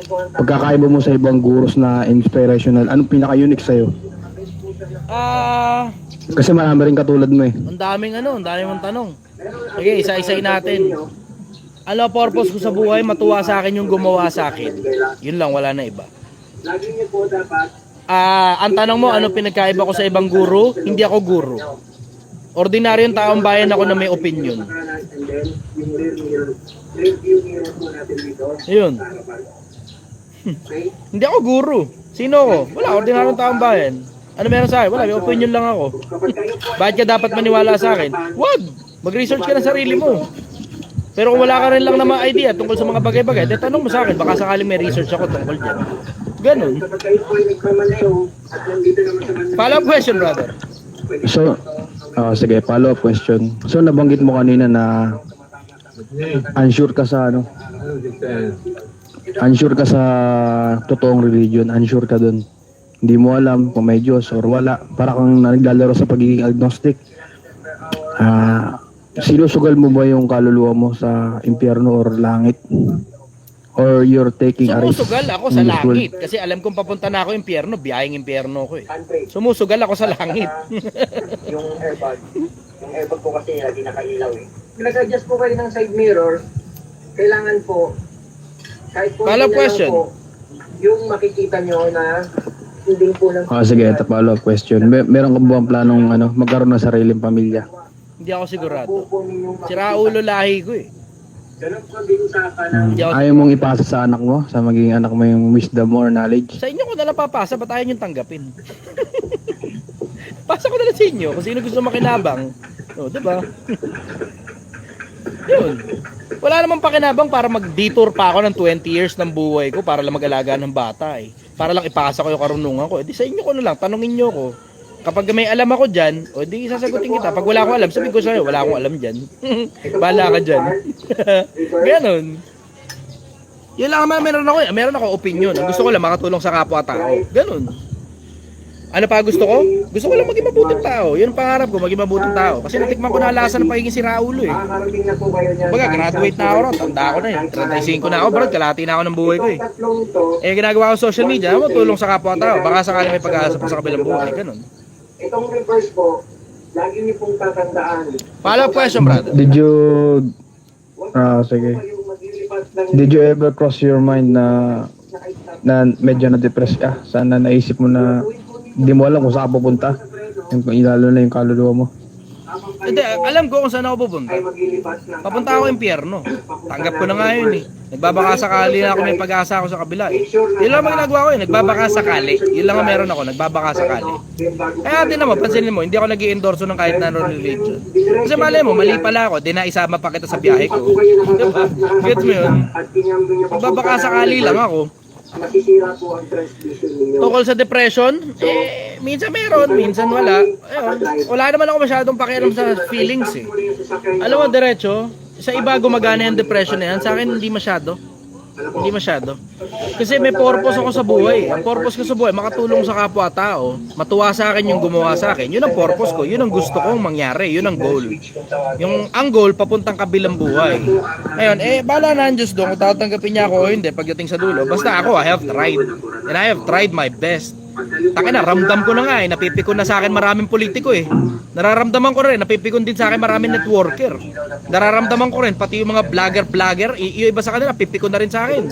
po ang Pagkakaiba mo sa ibang gurus na inspirational, anong pinaka-unique sa'yo? Kasi marami rin katulad mo eh. Ang daming mong tanong. Okay, isa-isayin natin. Ano purpose ko sa buhay? Matuwa sa akin yung gumawa sa akin. Yun lang, wala na iba. lagi niyo po dapat Ang tanong mo, ano pinagkaiba ko sa ibang guru? Hindi ako guru. Ordinaryong taong bayan ako na may opinion. and then yung review mirror po natin dito. Yun. Okay? Hindi ako guru. Sino ako? Wala, ordinaryong taong bayan. Ano meron sa akin? Wala, may opinion lang ako. Kapag kayo po Bakit ka dapat maniwala sa akin? Wag! Mag-research ka ng sarili mo. Pero kung wala ka rin lang na mga idea tungkol sa mga bagay-bagay, de tanong mo sa akin, baka sakaling may research ako tungkol dyan. Ganun. kapag kayo po ay nagmamalayo at nandito naman sa Manila, Follow up question, brother. pwede So, po Sige, follow-up question. So, nabanggit mo kanina na unsure ka sa ano? Unsure ka sa totoong religion. Unsure ka dun. Hindi mo alam kung may Diyos or wala. Para kang naglalaro sa pagiging agnostic. Sinusugal mo ba yung kaluluwa mo sa impyerno or langit? Or you're taking a risk? Sumusugal ako sa langit kasi alam kong papunta na ako impyerno, biyaheng impyerno ko eh. Sumusugal ako sa langit. Yung airbag ko kasi lagi nakailaw eh. Nag-adjust po kayo ng side mirror, kailangan po, kahit po Follow-up question. Po, yung makikita nyo na hindi po ng... Sige, ito follow-up question. Meron ka ba bang planong magkaroon ng sariling pamilya? Hindi ako sigurado. Sira ulo lahi ko eh. Hindi ako Ayaw mong ipasa sa anak mo? Sa magiging anak mo yung wisdom or knowledge? Sa inyo ko na lang papasa, ba't ayaw niyong tanggapin? Pasa ko na lang sa inyo kung sino gusto makinabang. Diba? Yun. Wala namang pakinabang para mag-detour pa ako ng 20 years ng buhay ko para lang mag-alaga ng bata eh. Para lang ipasa ko yung karunungan ko. Di sa inyo ko na lang, tanungin niyo ko. Kapag may alam ako dyan, di sasagutin kita. Pag wala akong alam, sabihin ko sa'yo, wala akong alam dyan. Bahala ka dyan. Ganon. Yun lang naman meron ako opinion. Ang gusto ko lang makatulong sa kapwa-tao. Ganon. Ano pa gusto ko? Gusto ko lang maging mabuting tao. Yun ang pangarap ko, maging mabuting tao. Kasi natikman ko na lasa ng pagiging siraulo eh. Baga, graduate na ako ron. Tanda ako na eh. 35 na ako, bro. Kalahati na ako ng buhay ko eh. Ginagawa ko sa social media, tulong sa kapwa-tao. Baka sakali may pag-asa pa sa kabilang buhay. Ganon. Itong reverse po, lagi niyo pong tatandaan. Follow-up question, brother. Did you... sige. Did you ever cross your mind na medyo na-depress ka? Sana naisip mo na hindi mo alam kung saan pupunta? Lalo na yung kaluluwa mo. Hindi, alam ko kung saan ako pupunta. Papunta ako impyerno. Tanggap ko na nga yun eh. Nagbabaka sakali na ako may pag-asa ako sa kabila eh. Yun lang ang ginagawa ko eh, nagbabaka sakali. Yun lang ang meron ako, nagbabaka sakali. Kaya din naman, pansinin mo, hindi ako nag-i-endorso ng kahit na religion. Kasi malay mo, mali pala ako, di na isama pa kita sa biyahe ko. Diba? Gets mo yun? Nagbabaka sakali lang ako. Masisira po ang transmission ninyo. Tungkol sa depression, minsan meron, minsan wala. Ayun, wala naman ako masyadong pakialam sa feelings eh. Alam mo, diretso, sa iba gumagana yung depression na yan, sa akin hindi masyado. Hindi masyado. Kasi may purpose ako sa buhay. Ang purpose ko sa buhay, makatulong sa kapwa-tao. Matuwa sa akin yung gumawa sa akin. Yun ang purpose ko. Yun ang gusto kong mangyari. Yun ang goal. Ang goal, papuntang kabilang buhay. Ngayon, bala na ang Diyos doon. Kung tatanggapin niya ako o hindi pagdating sa dulo. Basta ako, I have tried. And I have tried my best. Takin na, ramdam ko na nga eh. Napipikon na sa akin maraming politiko eh. Nararamdaman ko rin, napipikon din sa akin maraming networker. Nararamdaman ko rin, pati yung mga vlogger, yung iba sa kanila, pipikon na rin sa akin.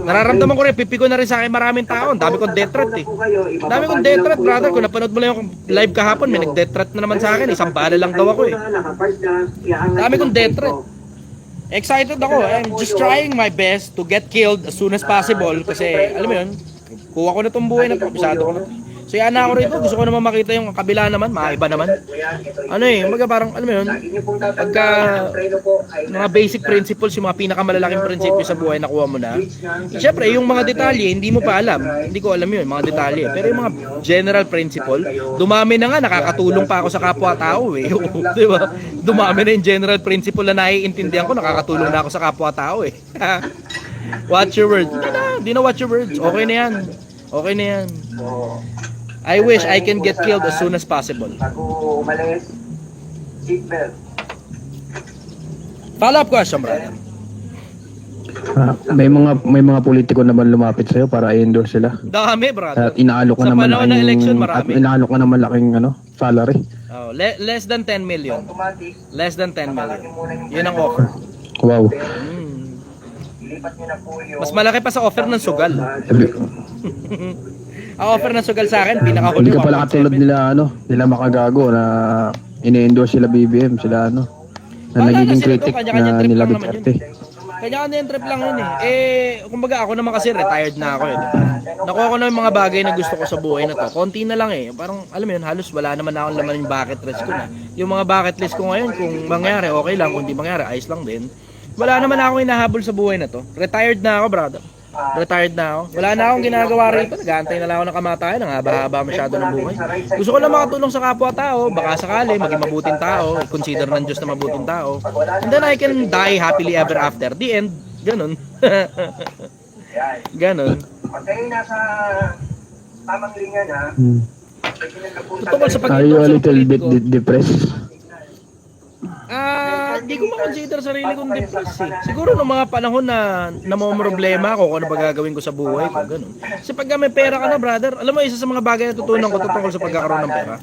Nararamdaman ko rin, pipikon na rin sa akin maraming tao. Dami kong death threat eh. Dami kong death threat, brother. Kung napanood mo lang yung live kahapon, may nag-death threat na naman sa akin. Isang bala lang daw ako eh. Dami kong death threat. Excited ako. I'm just trying my best to get killed as soon as possible. Kasi, alam mo yun, kuha ko na itong buhay na ito. Bisado ko na ito. So yan na ako rito. Gusto ko naman makita yung kabila naman. Maiba naman. Ano eh, parang, alam mo yun, pagka mga basic principles, yung mga pinakamalalaking prinsipyo sa buhay nakuha mo na. Siyempre, yung mga detalye, hindi mo pa alam. Hindi ko alam yun, mga detalye. Pero yung mga general principle, dumami na nga, nakakatulong pa ako sa kapwa-tao eh. Di ba? Dumami na yung general principle na naiintindihan ko, nakakatulong na ako sa kapwa-tao eh. Watch your words. Hindi na watch your words. Okay na yan. Okay na yan. I wish I can get killed as soon as possible. Bago umalis, seatbelt. Follow-up question, brother. May mga politiko naman lumapit sa'yo para i-endorse sila. Dami, brother. At inaalok ka Sa naman panahon ng election, marami. inaalok ka naman laking salary. Oh, less than 10 million. Less than 10 million. Yun ang offer. Wow. Ilipat nyo na po yung... Mas malaki pa sa offer ng sugal. Ang offer ng sugal sa akin, Hindi pinakahuli. ka pala katulad nila Makagago na ini-endorse sila BBM, sila na Wala nagiging kasi nito, critic kanya-kanya na trip nila lang naman Duterte. Kanya-kanya yung trip lang yun eh. Kumbaga ako naman kasi retired na ako eh. Nakuha ko na yung mga bagay na gusto ko sa buhay na to. Konti na lang eh. Parang alam mo yun, halos wala naman akong laman yung bucket list ko na. Yung mga bucket list ko ngayon, kung mangyari, okay lang. Kung di mangyari, ayos lang din. Wala naman akong hinahabol sa buhay na to. Retired na ako, brother. Retired na ako. Wala na akong ginagawa rito. Nag-aantay na lang ako ng kamatayan. Ang haba-haba masyado ng buhay. Gusto ko lang makatulong sa kapwa-tao. Baka sakali, maging mabuting tao. Consider ng Diyos na mabuting tao. And then I can die happily ever after. The end. Ganon. Ganon. Pag kayo nasa tamang linya na, Tungkol sa Are you a pag-endorse ng little bit politiko. depressed? Hindi ko ma-consider sarili kong depressed eh. Siguro nung mga panahon na namomroblema ako kung ano ba gagawin ko sa buhay ko, ganun. Kasi pag may pera ka na, brother, alam mo, isa sa mga bagay na tutunan ko tungkol sa pagkakaroon ng pera.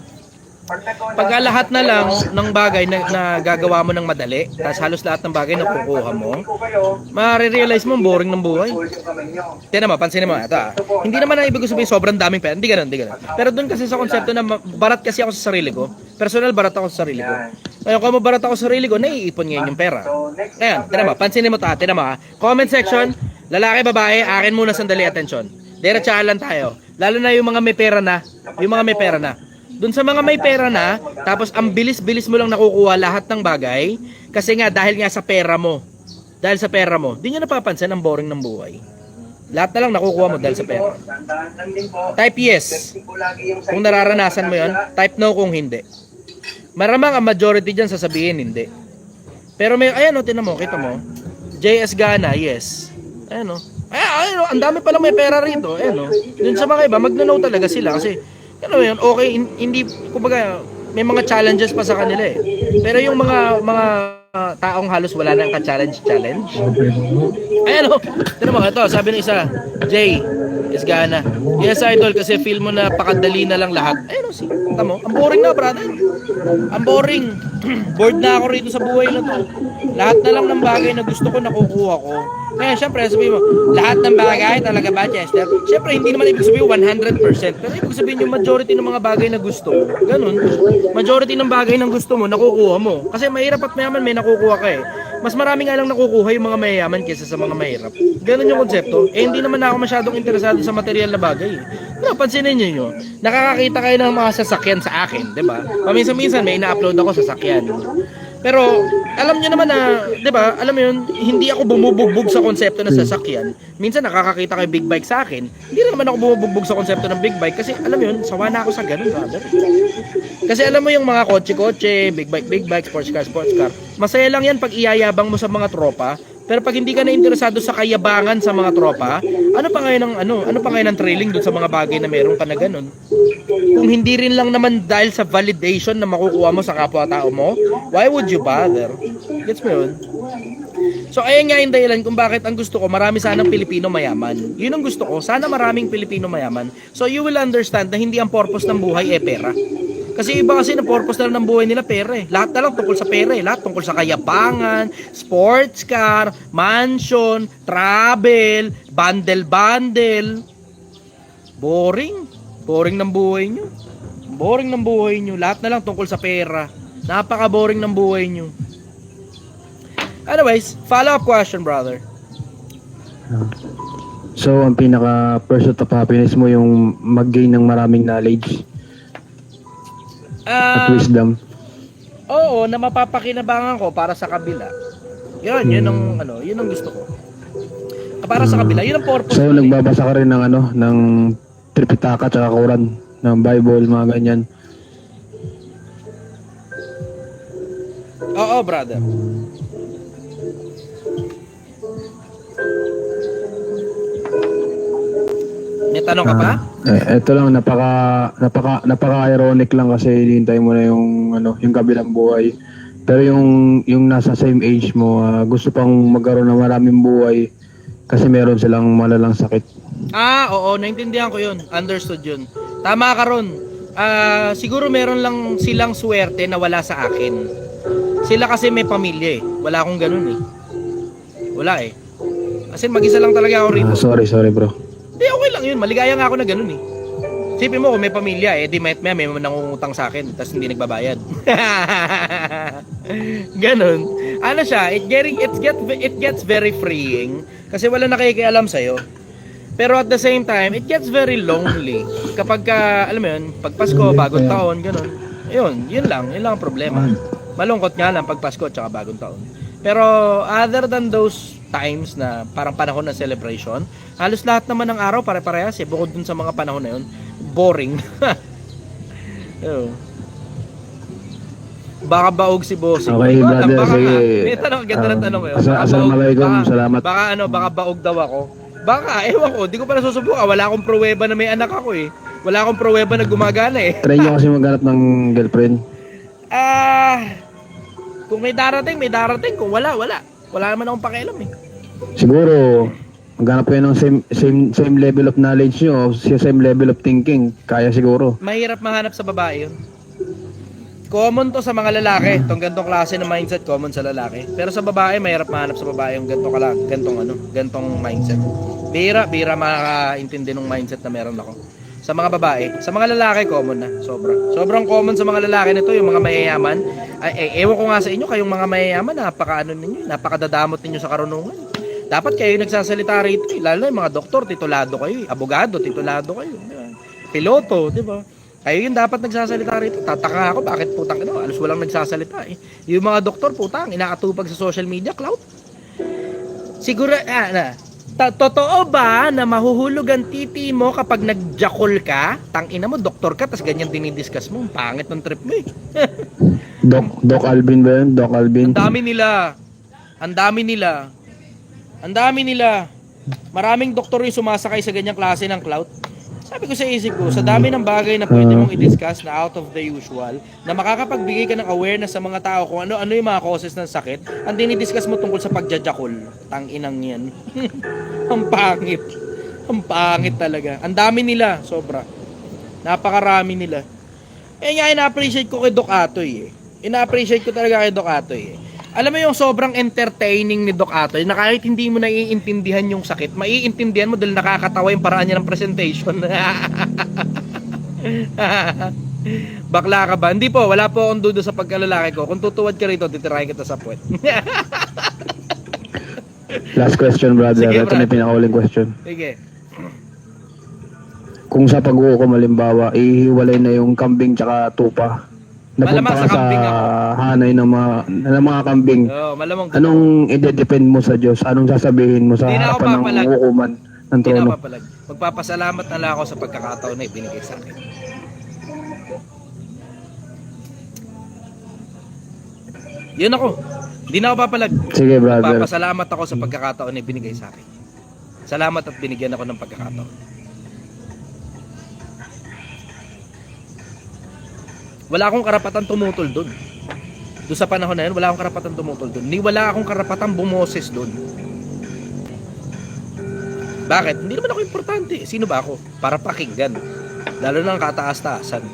Pagka lahat na lang ng bagay na gagawa mo ng madali, tapos halos lahat ng bagay na kukuha mo, ma-realize mo ang boring ng buhay. Tiyan mo, pansinin mo, ito Hindi naman ang ibig ko sabihin sobrang daming pera, hindi ganun. Pero doon kasi sa konsepto na barat kasi ako sa sarili ko, personal barat ako sa sarili ko. Ngayon, kung mabarat ako sa sarili ko, naiipon ngayon yung pera. Ayan, tiyan mo, pansinin mo tiyan mo comment section, lalaki, babae, akin muna sandali, atensyon. Diretsahan lang tayo. Lalo na yung mga may pera na, Doon sa mga may pera na, tapos ang bilis-bilis mo lang nakukuha lahat ng bagay, kasi nga dahil nga sa pera mo. Dahil sa pera mo, di nyo napapansin ang boring ng buhay. Lahat na lang nakukuha mo dahil sa pera. Type yes kung nararanasan mo yon, type no kung hindi. Maramang ang majority dyan sasabihin hindi. Pero may, ayan o, tinan mo, kita mo. JS Gana, yes. Ayan o. Ayan o, ang dami palang may pera rito. Ayan o. Dun sa mga iba, magna-no talaga sila kasi ano yun, okay, hindi, kumbaga, may mga challenges pa sa kanila eh. Pero yung mga taong halos wala nang ka-challenge. Ayan o, tignan mo, ito, sabi ng isa, Jay, is gana. Yes, idol, kasi feel mo na pakadali na lang lahat. Ayan o, tignan mo, ang boring na, brother. Ang boring. Bored na ako rito sa buhay na to. Lahat na lang ng bagay na gusto ko, nakukuha ko. Kaya syempre, sabihin mo, lahat ng bagay talaga ba, Chester? Syempre, hindi naman ibig sabihin 100%. Pero ibig sabihin yung majority ng mga bagay na gusto mo. Ganun. Majority ng bagay na gusto mo, nakukuha mo. Kasi mahirap at mayaman, may nakukuha ka eh. Mas marami nga lang nakukuha yung mga mayayaman kaysa sa mga mahirap. Ganun yung konsepto. Eh, hindi naman ako masyadong interesado sa material na bagay. No, pansinin nyo yun. Nakakakita kayo ng mga sasakyan sa akin, di ba? Paminsan-minsan may ina-upload ako sa sasakyan. Pero alam niyo naman na, 'di ba? Alam mo 'yun, hindi ako bumubugbog sa konsepto ng sasakyan. Minsan nakakakita kay big bike sa akin. Hindi naman ako bumubugbog sa konsepto ng big bike kasi alam mo 'yun, sawa na ako sa ganun, brother. Kasi alam mo yung mga kotse-kotse, big bike, sports car. Masaya lang 'yan pag iyayabang mo sa mga tropa. Pero pag hindi ka na interesado sa kayabangan sa mga tropa, ano pa ngayon ng trailing dun sa mga bagay na meron ka na ganun? Kung hindi rin lang naman dahil sa validation na makukuha mo sa kapwa-tao mo, why would you bother? Gets mo yun? So ayan nga yung dahilan kung bakit ang gusto ko, marami sanang Pilipino mayaman. Yun ang gusto ko, sana maraming Pilipino mayaman. So you will understand na hindi ang purpose ng buhay pera. Kasi iba kasi na purpose na lang ng buhay nila pera eh. Lahat na lang tungkol sa pera eh. Lahat tungkol sa kayabangan, sports car, mansion, travel, bundle. Boring. Boring ng buhay nyo. Boring ng buhay nyo. Lahat na lang tungkol sa pera. Napaka-boring ng buhay nyo. Anyways, follow-up question, brother. So, ang pinaka pursuit of happiness mo yung mag-gain ng maraming knowledge at wisdom. Oo, na mapapakinabangan ko para sa kabila. Yun ang gusto ko. Para sa kabila, yun ang purpose. So, nagbabasa ka rin ng ng Tripitaka at Quran, ng Bible, mga ganyan. Oo, brother. May tanong ka pa? Ito lang, napaka-ironic lang kasi hinihintay mo na yung kabilang buhay. Pero yung nasa same age mo, gusto pang magkaroon ng maraming buhay kasi meron silang malalang sakit. Oo, naintindihan ko yun. Understood yun. Tama ka ron. Siguro meron lang silang swerte na wala sa akin. Sila kasi may pamilya eh. Wala akong ganun eh. Wala eh. Kasi mag-isa lang talaga ako rito. Sorry bro. Di, okay lang yun. Maligaya nga ako na ganun eh. Sipin mo kung may pamilya eh, di may nangungutang sa akin tapos hindi nagbabayad. Ganun. Ano siya, it gets very freeing kasi wala nakikialam sa'yo. Pero at the same time, it gets very lonely. Kapag alam mo yun, pag Pasko, bagong taon, ganun. Yun lang ang problema. Malungkot nga lang pag Pasko at saka bagong taon. Pero other than those times na parang panahon ng celebration. Halos lahat naman ng araw pare-parehas eh, bukod dun sa mga panahon na yun. Boring. Ew. Baka baog si bossing. Okay, brother, Baka sige. May tanong, ganda ng tanong yun. Assalamualaikum, salamat. Baka baog daw ako. Baka, ewan ko, di ko pala susubukan. Wala akong pruweba na may anak ako eh. Wala akong pruweba na gumagana eh. Try nyo kasi maghanap ng girlfriend. Kung may darating, may darating. Kung wala, wala. Wala naman akong pakialam eh. Siguro, maghanap kayo ng same level of knowledge nyo, same level of thinking. Kaya siguro. Mahirap mahanap sa babae yun. Common to sa mga lalaki. Itong gantong klase ng mindset, common sa lalaki. Pero sa babae, mahirap mahanap sa babae yung gantong mindset. Bira makakaintindi ng mindset na meron ako. Sa mga babae, sa mga lalaki, common na. Sobrang common sa mga lalaki nito, yung mga mayayaman. Ewan ko nga sa inyo, kayong mga mayayaman, napakadadamot ninyo sa karunungan. Dapat kayo nagsasalita rito, lalo yung mga doktor, titulado kayo, abogado, titulado kayo. Diba? Piloto, di ba? Kayo yung dapat nagsasalita rito. Tataka ako, bakit putang alos walang nagsasalita eh. Yung mga doktor, putang, inaatupag sa social media, clout. Siguro, totoo ba na mahuhulog ang titi mo kapag nagjakol ka? Tangina mo, doktor ka, tas ganyan dinidiscuss mo. Pangit ng trip mo eh. Doc Alvin ba yun? Doc Alvin? Ang dami nila. Maraming doktor yung sumasakay sa ganyang klase ng clout. Sabi ko sa isip ko, sa dami ng bagay na pwede mong i-discuss na out of the usual, na makakapagbigay ka ng awareness sa mga tao kung ano yung mga causes ng sakit, ang dinidiscuss mo tungkol sa pagjajakol. Tanginang yan. Ang pangit talaga. Ang dami nila, sobra. Napakarami nila. Nga, ina-appreciate ko kay Doc Atoy eh. Ina-appreciate ko talaga kay Doc Atoy eh. Alam mo yung sobrang entertaining ni Doc Atoy na kahit hindi mo naiintindihan yung sakit, maiintindihan mo dahil nakakatawa yung paraan niya ng presentation. Bakla ka ba? Hindi po, wala po akong duda sa pagkalalaki ko. Kung tutuwad ka rito, titirahin kita sa puwet. Last question, brother. Sige, Ito na yung pinakauling question. Sige. Kung sa pag-uukom, halimbawa, ihiwalay na yung kambing tsaka tupa. Malamang Napunta sa ka sa kambing ako. hanay ng mga kambing. Malamang Anong i-defend mo sa Diyos? Anong sasabihin mo sa Hindi na ako harapan ng papalag. hukuman ng Hindi na trono? mapapalag. Magpapasalamat na lang ako sa pagkakataon na ibinigay sa akin. Yun ako. Hindi na ako papalag. Sige, brother. Magpapasalamat ako sa pagkakataon na ibinigay sa akin. Salamat at binigyan ako ng pagkakataon. Wala akong karapatan tumutol doon. Doon sa panahon na yun, wala akong karapatan tumutol doon. Wala akong karapatan bumoses doon. Bakit? Hindi naman ako importante. Sino ba ako? Para pakinggan. Lalo na ang kataas-taasan.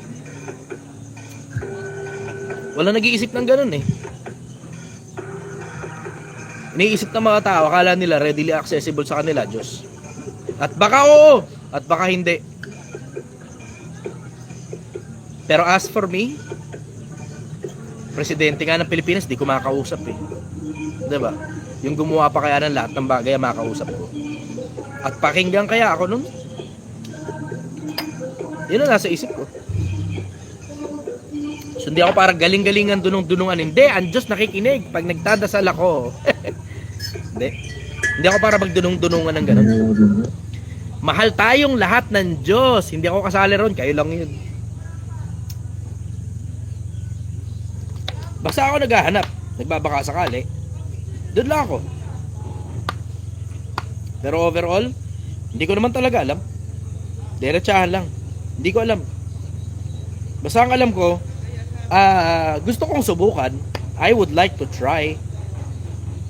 Wala nag-iisip ng ganun eh. Iniisip ng mga tao, akala nila readily accessible sa kanila, Diyos. At baka oo, at baka hindi. Pero as for me, presidente nga ng Pilipinas, di ko makausap eh. Diba? Yung gumawa pa kaya ng lahat ng bagay, makausap ko. At pakinggan kaya ako nun. Yun ang nasa isip ko. So hindi ako parang galing-galingan dunong-dunungan. Hindi, ang Diyos nakikinig pag nagdadasal ako. Hindi ako para magdunong-dunungan ng ganun. Mahal tayong lahat ng Diyos. Hindi ako kasali ron, kayo lang yun. Basta ako naghahanap, nagbabaka sakali, doon lang ako. Pero overall, hindi ko naman talaga alam. Diretsahan lang. Hindi ko alam. Basta ang alam ko, gusto kong subukan. I would like to try.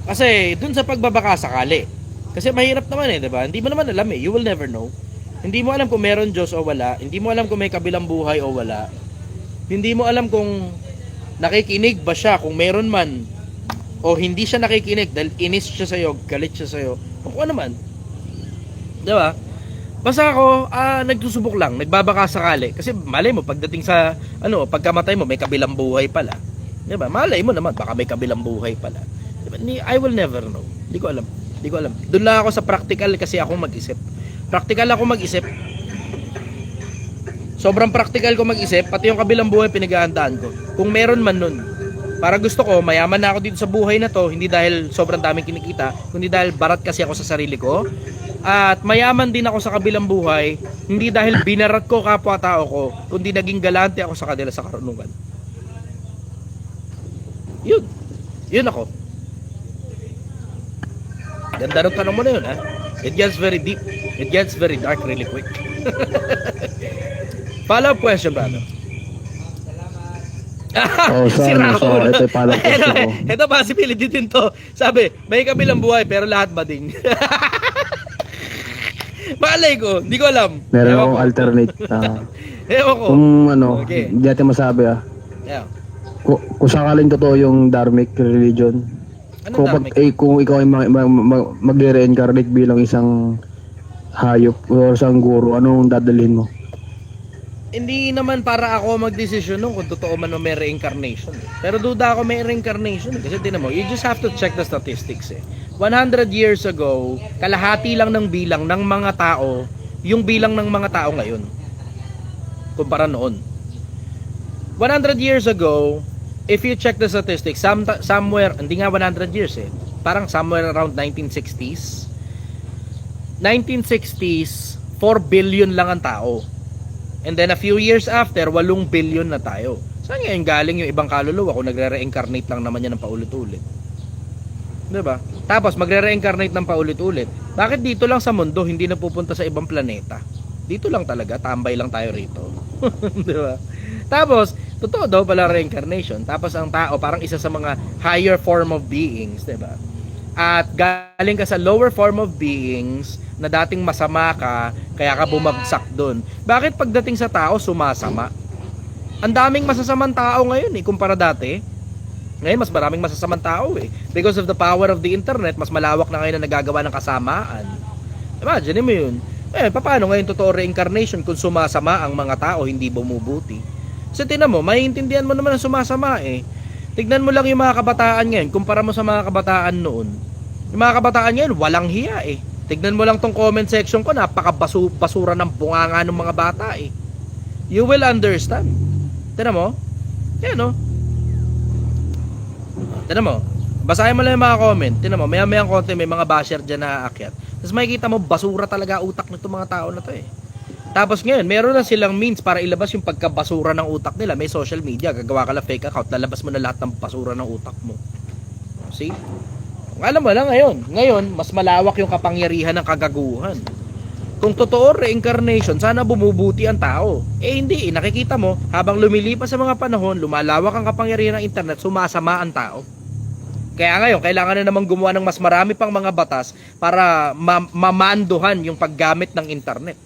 Kasi doon sa pagbabaka sakali. Kasi mahirap naman eh, 'di ba? Hindi mo naman alam eh. You will never know. Hindi mo alam kung meron Diyos o wala. Hindi mo alam kung may kabilang buhay o wala. Hindi mo alam kung nakikinig ba siya, kung meron man, o hindi siya nakikinig dahil inis siya sa'yo, galit siya sa'yo, o kung ano man. Diba? Basta ako, nagsusubok lang, nagbabaka sakali. Kasi malay mo, pagdating sa, pagkamatay mo, may kabilang buhay pala. Diba? Malay mo naman, baka may kabilang buhay pala. Diba? I will never know. Hindi ko alam. Doon lang ako sa practical kasi ako mag-isip. Sobrang practical ko mag-isip, pati yung kabilang buhay pinaghahandaan ko. Kung meron man nun. Para gusto ko, mayaman na ako dito sa buhay na to, hindi dahil sobrang daming kinikita, kundi dahil barat kasi ako sa sarili ko. At mayaman din ako sa kabilang buhay, hindi dahil binarat ko kapwa-tao ko, kundi naging galante ako sa kanila sa karunungan. Yun. Yun ako. Ganda ng tanong mo na yun, ha? It gets very deep. It gets very dark really quick. Follow-up question, brother. Oh, Si sana sa Raul. ito follow question ko. Ito possibility din to. Sabi, may kabilang buhay pero lahat bading. Malay ko, hindi ko alam. Meron Ewan akong ko. alternate. Ewan ko. Kung ano, Okay. hindi natin masabi Yeah. Kung sakaling totoo yung dharmic religion, Anong dami? kung ikaw ay mag-reincarnate bilang isang hayop o isang guro, anong dadalhin mo? Hindi naman para ako magdesisyon nung kung totoo man o may reincarnation. Pero duda ako may reincarnation. Kasi tinan mo, you just have to check the statistics 100 years ago, kalahati lang ng bilang ng mga tao, yung bilang ng mga tao ngayon. Kumpara noon. 100 years ago, if you check the statistics, somewhere, hindi nga 100 years parang somewhere around 1960s. 1960s, 4 billion lang ang tao. And then a few years after, 8 billion na tayo. Saan ngayon galing yung ibang kaluluwa kung nagre-reincarnate lang naman yan ng paulit-ulit? Diba? Tapos magre-reincarnate ng paulit-ulit. Bakit dito lang sa mundo, hindi na pupunta sa ibang planeta? Dito lang talaga, tambay lang tayo rito. Diba? Tapos, totoo daw pala reincarnation. Tapos ang tao, parang isa sa mga higher form of beings, diba? At galing ka sa lower form of beings na dating masama ka, kaya ka bumagsak dun. Bakit pagdating sa tao, sumasama? Ang daming masasamang tao ngayon kumpara dati. Ngayon, mas maraming masasamang tao Because of the power of the internet, mas malawak na ngayon na nagagawa ng kasamaan. Imagine mo yun. Paano ngayon totoo reincarnation kung sumasama ang mga tao, hindi bumubuti? So, tinan mo, maiintindihan mo naman ang sumasama Tignan mo lang yung mga kabataan ngayon, kumpara mo sa mga kabataan noon. Yung mga kabataan ngayon, walang hiya Tignan mo lang tong comment section ko, napakabasura ng bunganga ng mga bata You will understand. Tignan mo? Yan Tignan mo. Basahin mo lang yung mga comment. Tignan mo, maya-mayang konti may mga basher dyan na aakyat. Tapos makikita mo, basura talaga utak nito mga tao na to Tapos ngayon, meron na silang means para ilabas yung pagkabasura ng utak nila. May social media, gagawa ka lang fake account, lalabas mo na lahat ng basura ng utak mo. See? Kung alam mo lang ngayon, mas malawak yung kapangyarihan ng kagaguhan. Kung totoo reincarnation, sana bumubuti ang tao. Hindi, nakikita mo, habang lumilipas sa mga panahon, lumalawak ang kapangyarihan ng internet, sumasama ang tao. Kaya ngayon, kailangan na namang gumawa ng mas marami pang mga batas para mamanduhan yung paggamit ng internet.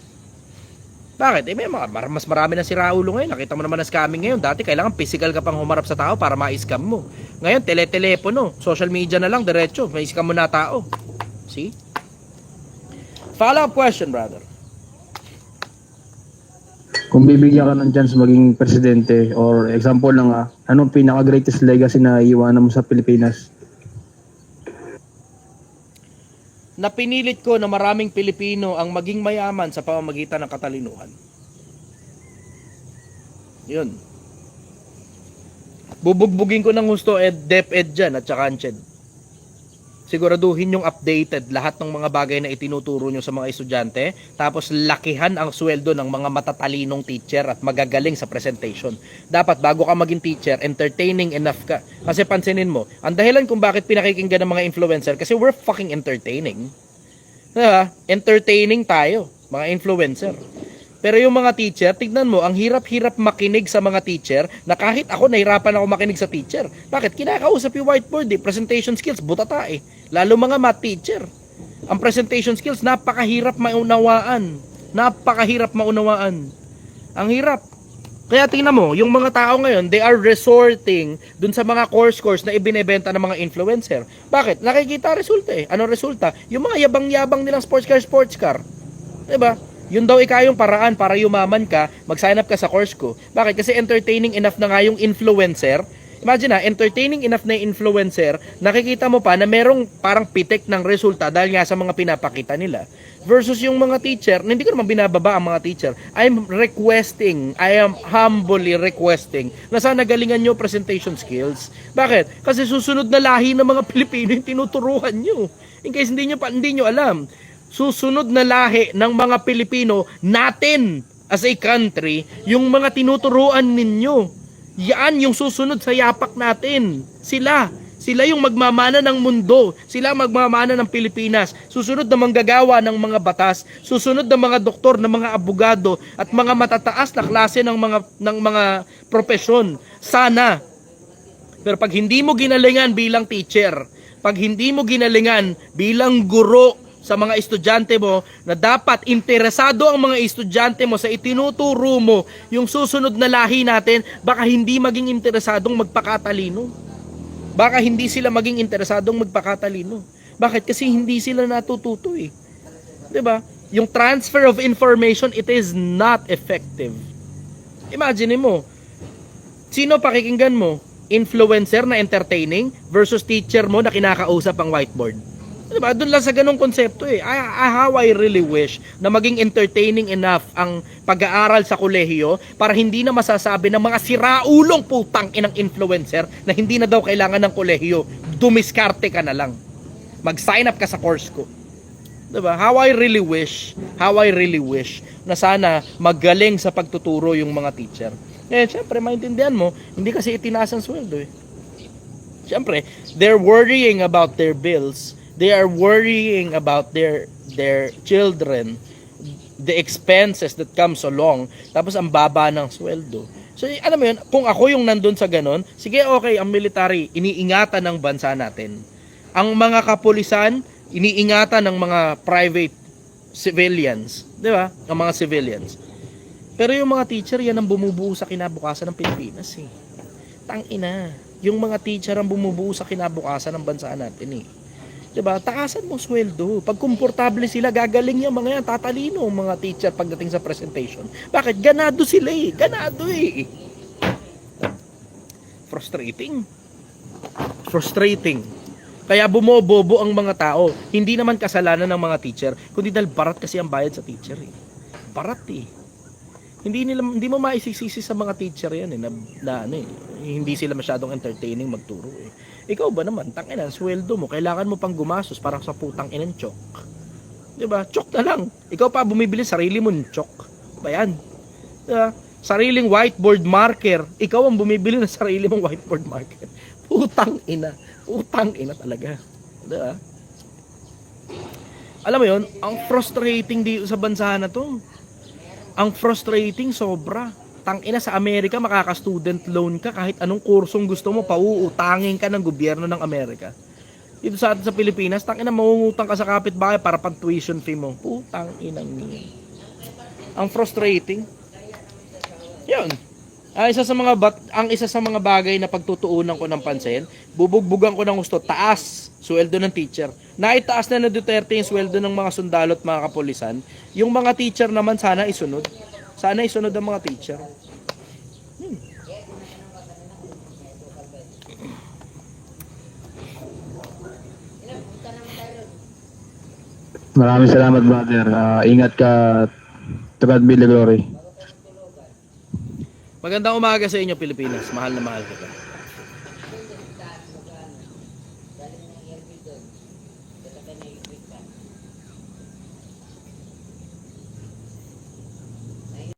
Bakit? May mas marami na siraulo ngayon. Nakita mo naman na scamming ngayon. Dati kailangan physical ka pang humarap sa tao para ma-scam mo. Ngayon, telepono, social media na lang, diretso, may scam mo na tao. See? Follow-up question, brother. Kung bibigyan ka ng chance maging presidente or example lang anong pinaka-greatest legacy na iiwanan mo sa Pilipinas? Na pinilit ko na maraming Pilipino ang maging mayaman sa pamamagitan ng katalinuhan. Yun. Bubugbugin ko ng gusto DepEd dyan at saka ANCHED. Siguraduhin yung updated lahat ng mga bagay na itinuturo nyo sa mga estudyante, tapos lakihan ang sweldo ng mga matatalinong teacher at magagaling sa presentation. Dapat bago ka maging teacher, entertaining enough ka. Kasi pansinin mo, ang dahilan kung bakit pinakikinggan ng mga influencer, kasi we're fucking entertaining. Diba? Entertaining tayo, mga influencer. Pero yung mga teacher, tignan mo, ang hirap-hirap makinig sa mga teacher na kahit ako nahirapan ako makinig sa teacher. Bakit? Kinakausap yung whiteboard presentation skills, butata Lalo mga math teacher. Ang presentation skills, napakahirap maunawaan. Napakahirap maunawaan. Ang hirap. Kaya tingnan mo, yung mga tao ngayon, they are resorting dun sa mga course na ibinebenta ng mga influencer. Bakit? Nakikita resulta Ano resulta? Yung mga yabang-yabang nilang sports car. Diba? Yun daw yung paraan para yumaman ka, mag-sign up ka sa course ko. Bakit? Kasi entertaining enough na nga yung influencer Imagine entertaining enough na influencer, nakikita mo pa na merong parang pitik ng resulta dahil nga sa mga pinapakita nila. Versus yung mga teacher, na hindi ko naman binababa ang mga teacher, I am humbly requesting na sana galingan nyo presentation skills. Bakit? Kasi susunod na lahi ng mga Pilipino yung tinuturuan nyo. In case hindi nyo alam, susunod na lahi ng mga Pilipino natin as a country, yung mga tinuturuan ninyo. Yan yung susunod sa yapak natin. Sila yung magmamana ng mundo. Sila magmamana ng Pilipinas. Susunod na manggagawa ng mga batas. Susunod na mga doktor, ng mga abogado at mga matataas na klase ng mga propesyon. Sana. Pero pag hindi mo ginalingan bilang teacher, pag hindi mo ginalingan bilang guro sa mga estudyante mo na dapat interesado ang mga estudyante mo sa itinuturo mo, yung susunod na lahi natin, baka hindi maging interesadong magpakatalino. Baka hindi sila maging interesadong magpakatalino. Bakit? Kasi hindi sila natututo eh. 'Di ba? Yung transfer of information, it is not effective. Imagine mo, sino pakikinggan mo? Influencer na entertaining versus teacher mo na kinakausap ang whiteboard. Diba? Doon lang sa ganung konsepto eh. How I really wish na maging entertaining enough ang pag-aaral sa kolehiyo para hindi na masasabi ng mga siraulong putang inang influencer na hindi na daw kailangan ng kolehiyo. Dumiskarte ka na lang. Mag-sign up ka sa course ko. Diba? How I really wish na sana magaling sa pagtuturo yung mga teacher. Eh, syempre, maintindihan mo, hindi kasi itinaas ang sweldo eh. Syempre, they're worrying about their bills. They are worrying about their children, the expenses that comes along, tapos ang baba ng sweldo. So, alam mo yun, kung ako yung nandun sa ganon, sige, okay, ang military, iniingatan ng bansa natin. Ang mga kapulisan, iniingatan ng mga private civilians. Di ba? Ang mga civilians. Pero yung mga teacher, yan ang bumubuo sa kinabukasan ng Pilipinas eh. Tangina. Yung mga teacher ang bumubuo sa kinabukasan ng bansa natin eh. Diba? Taasan mo sweldo. Pag komportable sila, gagaling yung mga yan. Tatalino ang mga teacher pagdating sa presentation. Bakit? Ganado sila eh. Ganado eh. Frustrating. Kaya bumobobo ang mga tao. Hindi naman kasalanan ng mga teacher, kundi dahil barat kasi ang bayad sa teacher eh. Barat eh. Hindi mo maisisisi sa mga teacher yan eh, na hindi sila masyadong entertaining magturo eh. Ikaw ba naman, tangina, sweldo mo, kailangan mo pang gumastos para sa putang inang chok. 'Di ba? Chok na lang. Ikaw pa bumibili sarili mo ng chok. Ba yan? Diba? Sariling whiteboard marker, ikaw ang bumibili ng sarili mong whiteboard marker. Putang ina talaga. 'Di ba? Alam mo 'yon, ang frustrating dito sa bansa na 'to. Ang frustrating sobra. Tangina, sa Amerika makaka-student loan ka kahit anong kursong gusto mo, pauutangin ka ng gobyerno ng Amerika. Dito sa atin sa Pilipinas, tangina, mangungutang ka sa kapitbahay para pang tuition fee mo. Putang inang niyan. Ang frustrating. 'Yun. Ang isa sa mga bagay na pagtutuunan ko ng pansin, bubugbugan ko ng gusto, taas sweldo ng teacher. Naitaas na Duterte yung sweldo ng mga sundalo at mga kapulisan. Yung mga teacher naman sana isunod. Sana isunod ang mga teacher. Maraming salamat, brother. Ingat ka. To God be the glory. Magandang umaga sa inyo, Pilipinas. Mahal na mahal kita.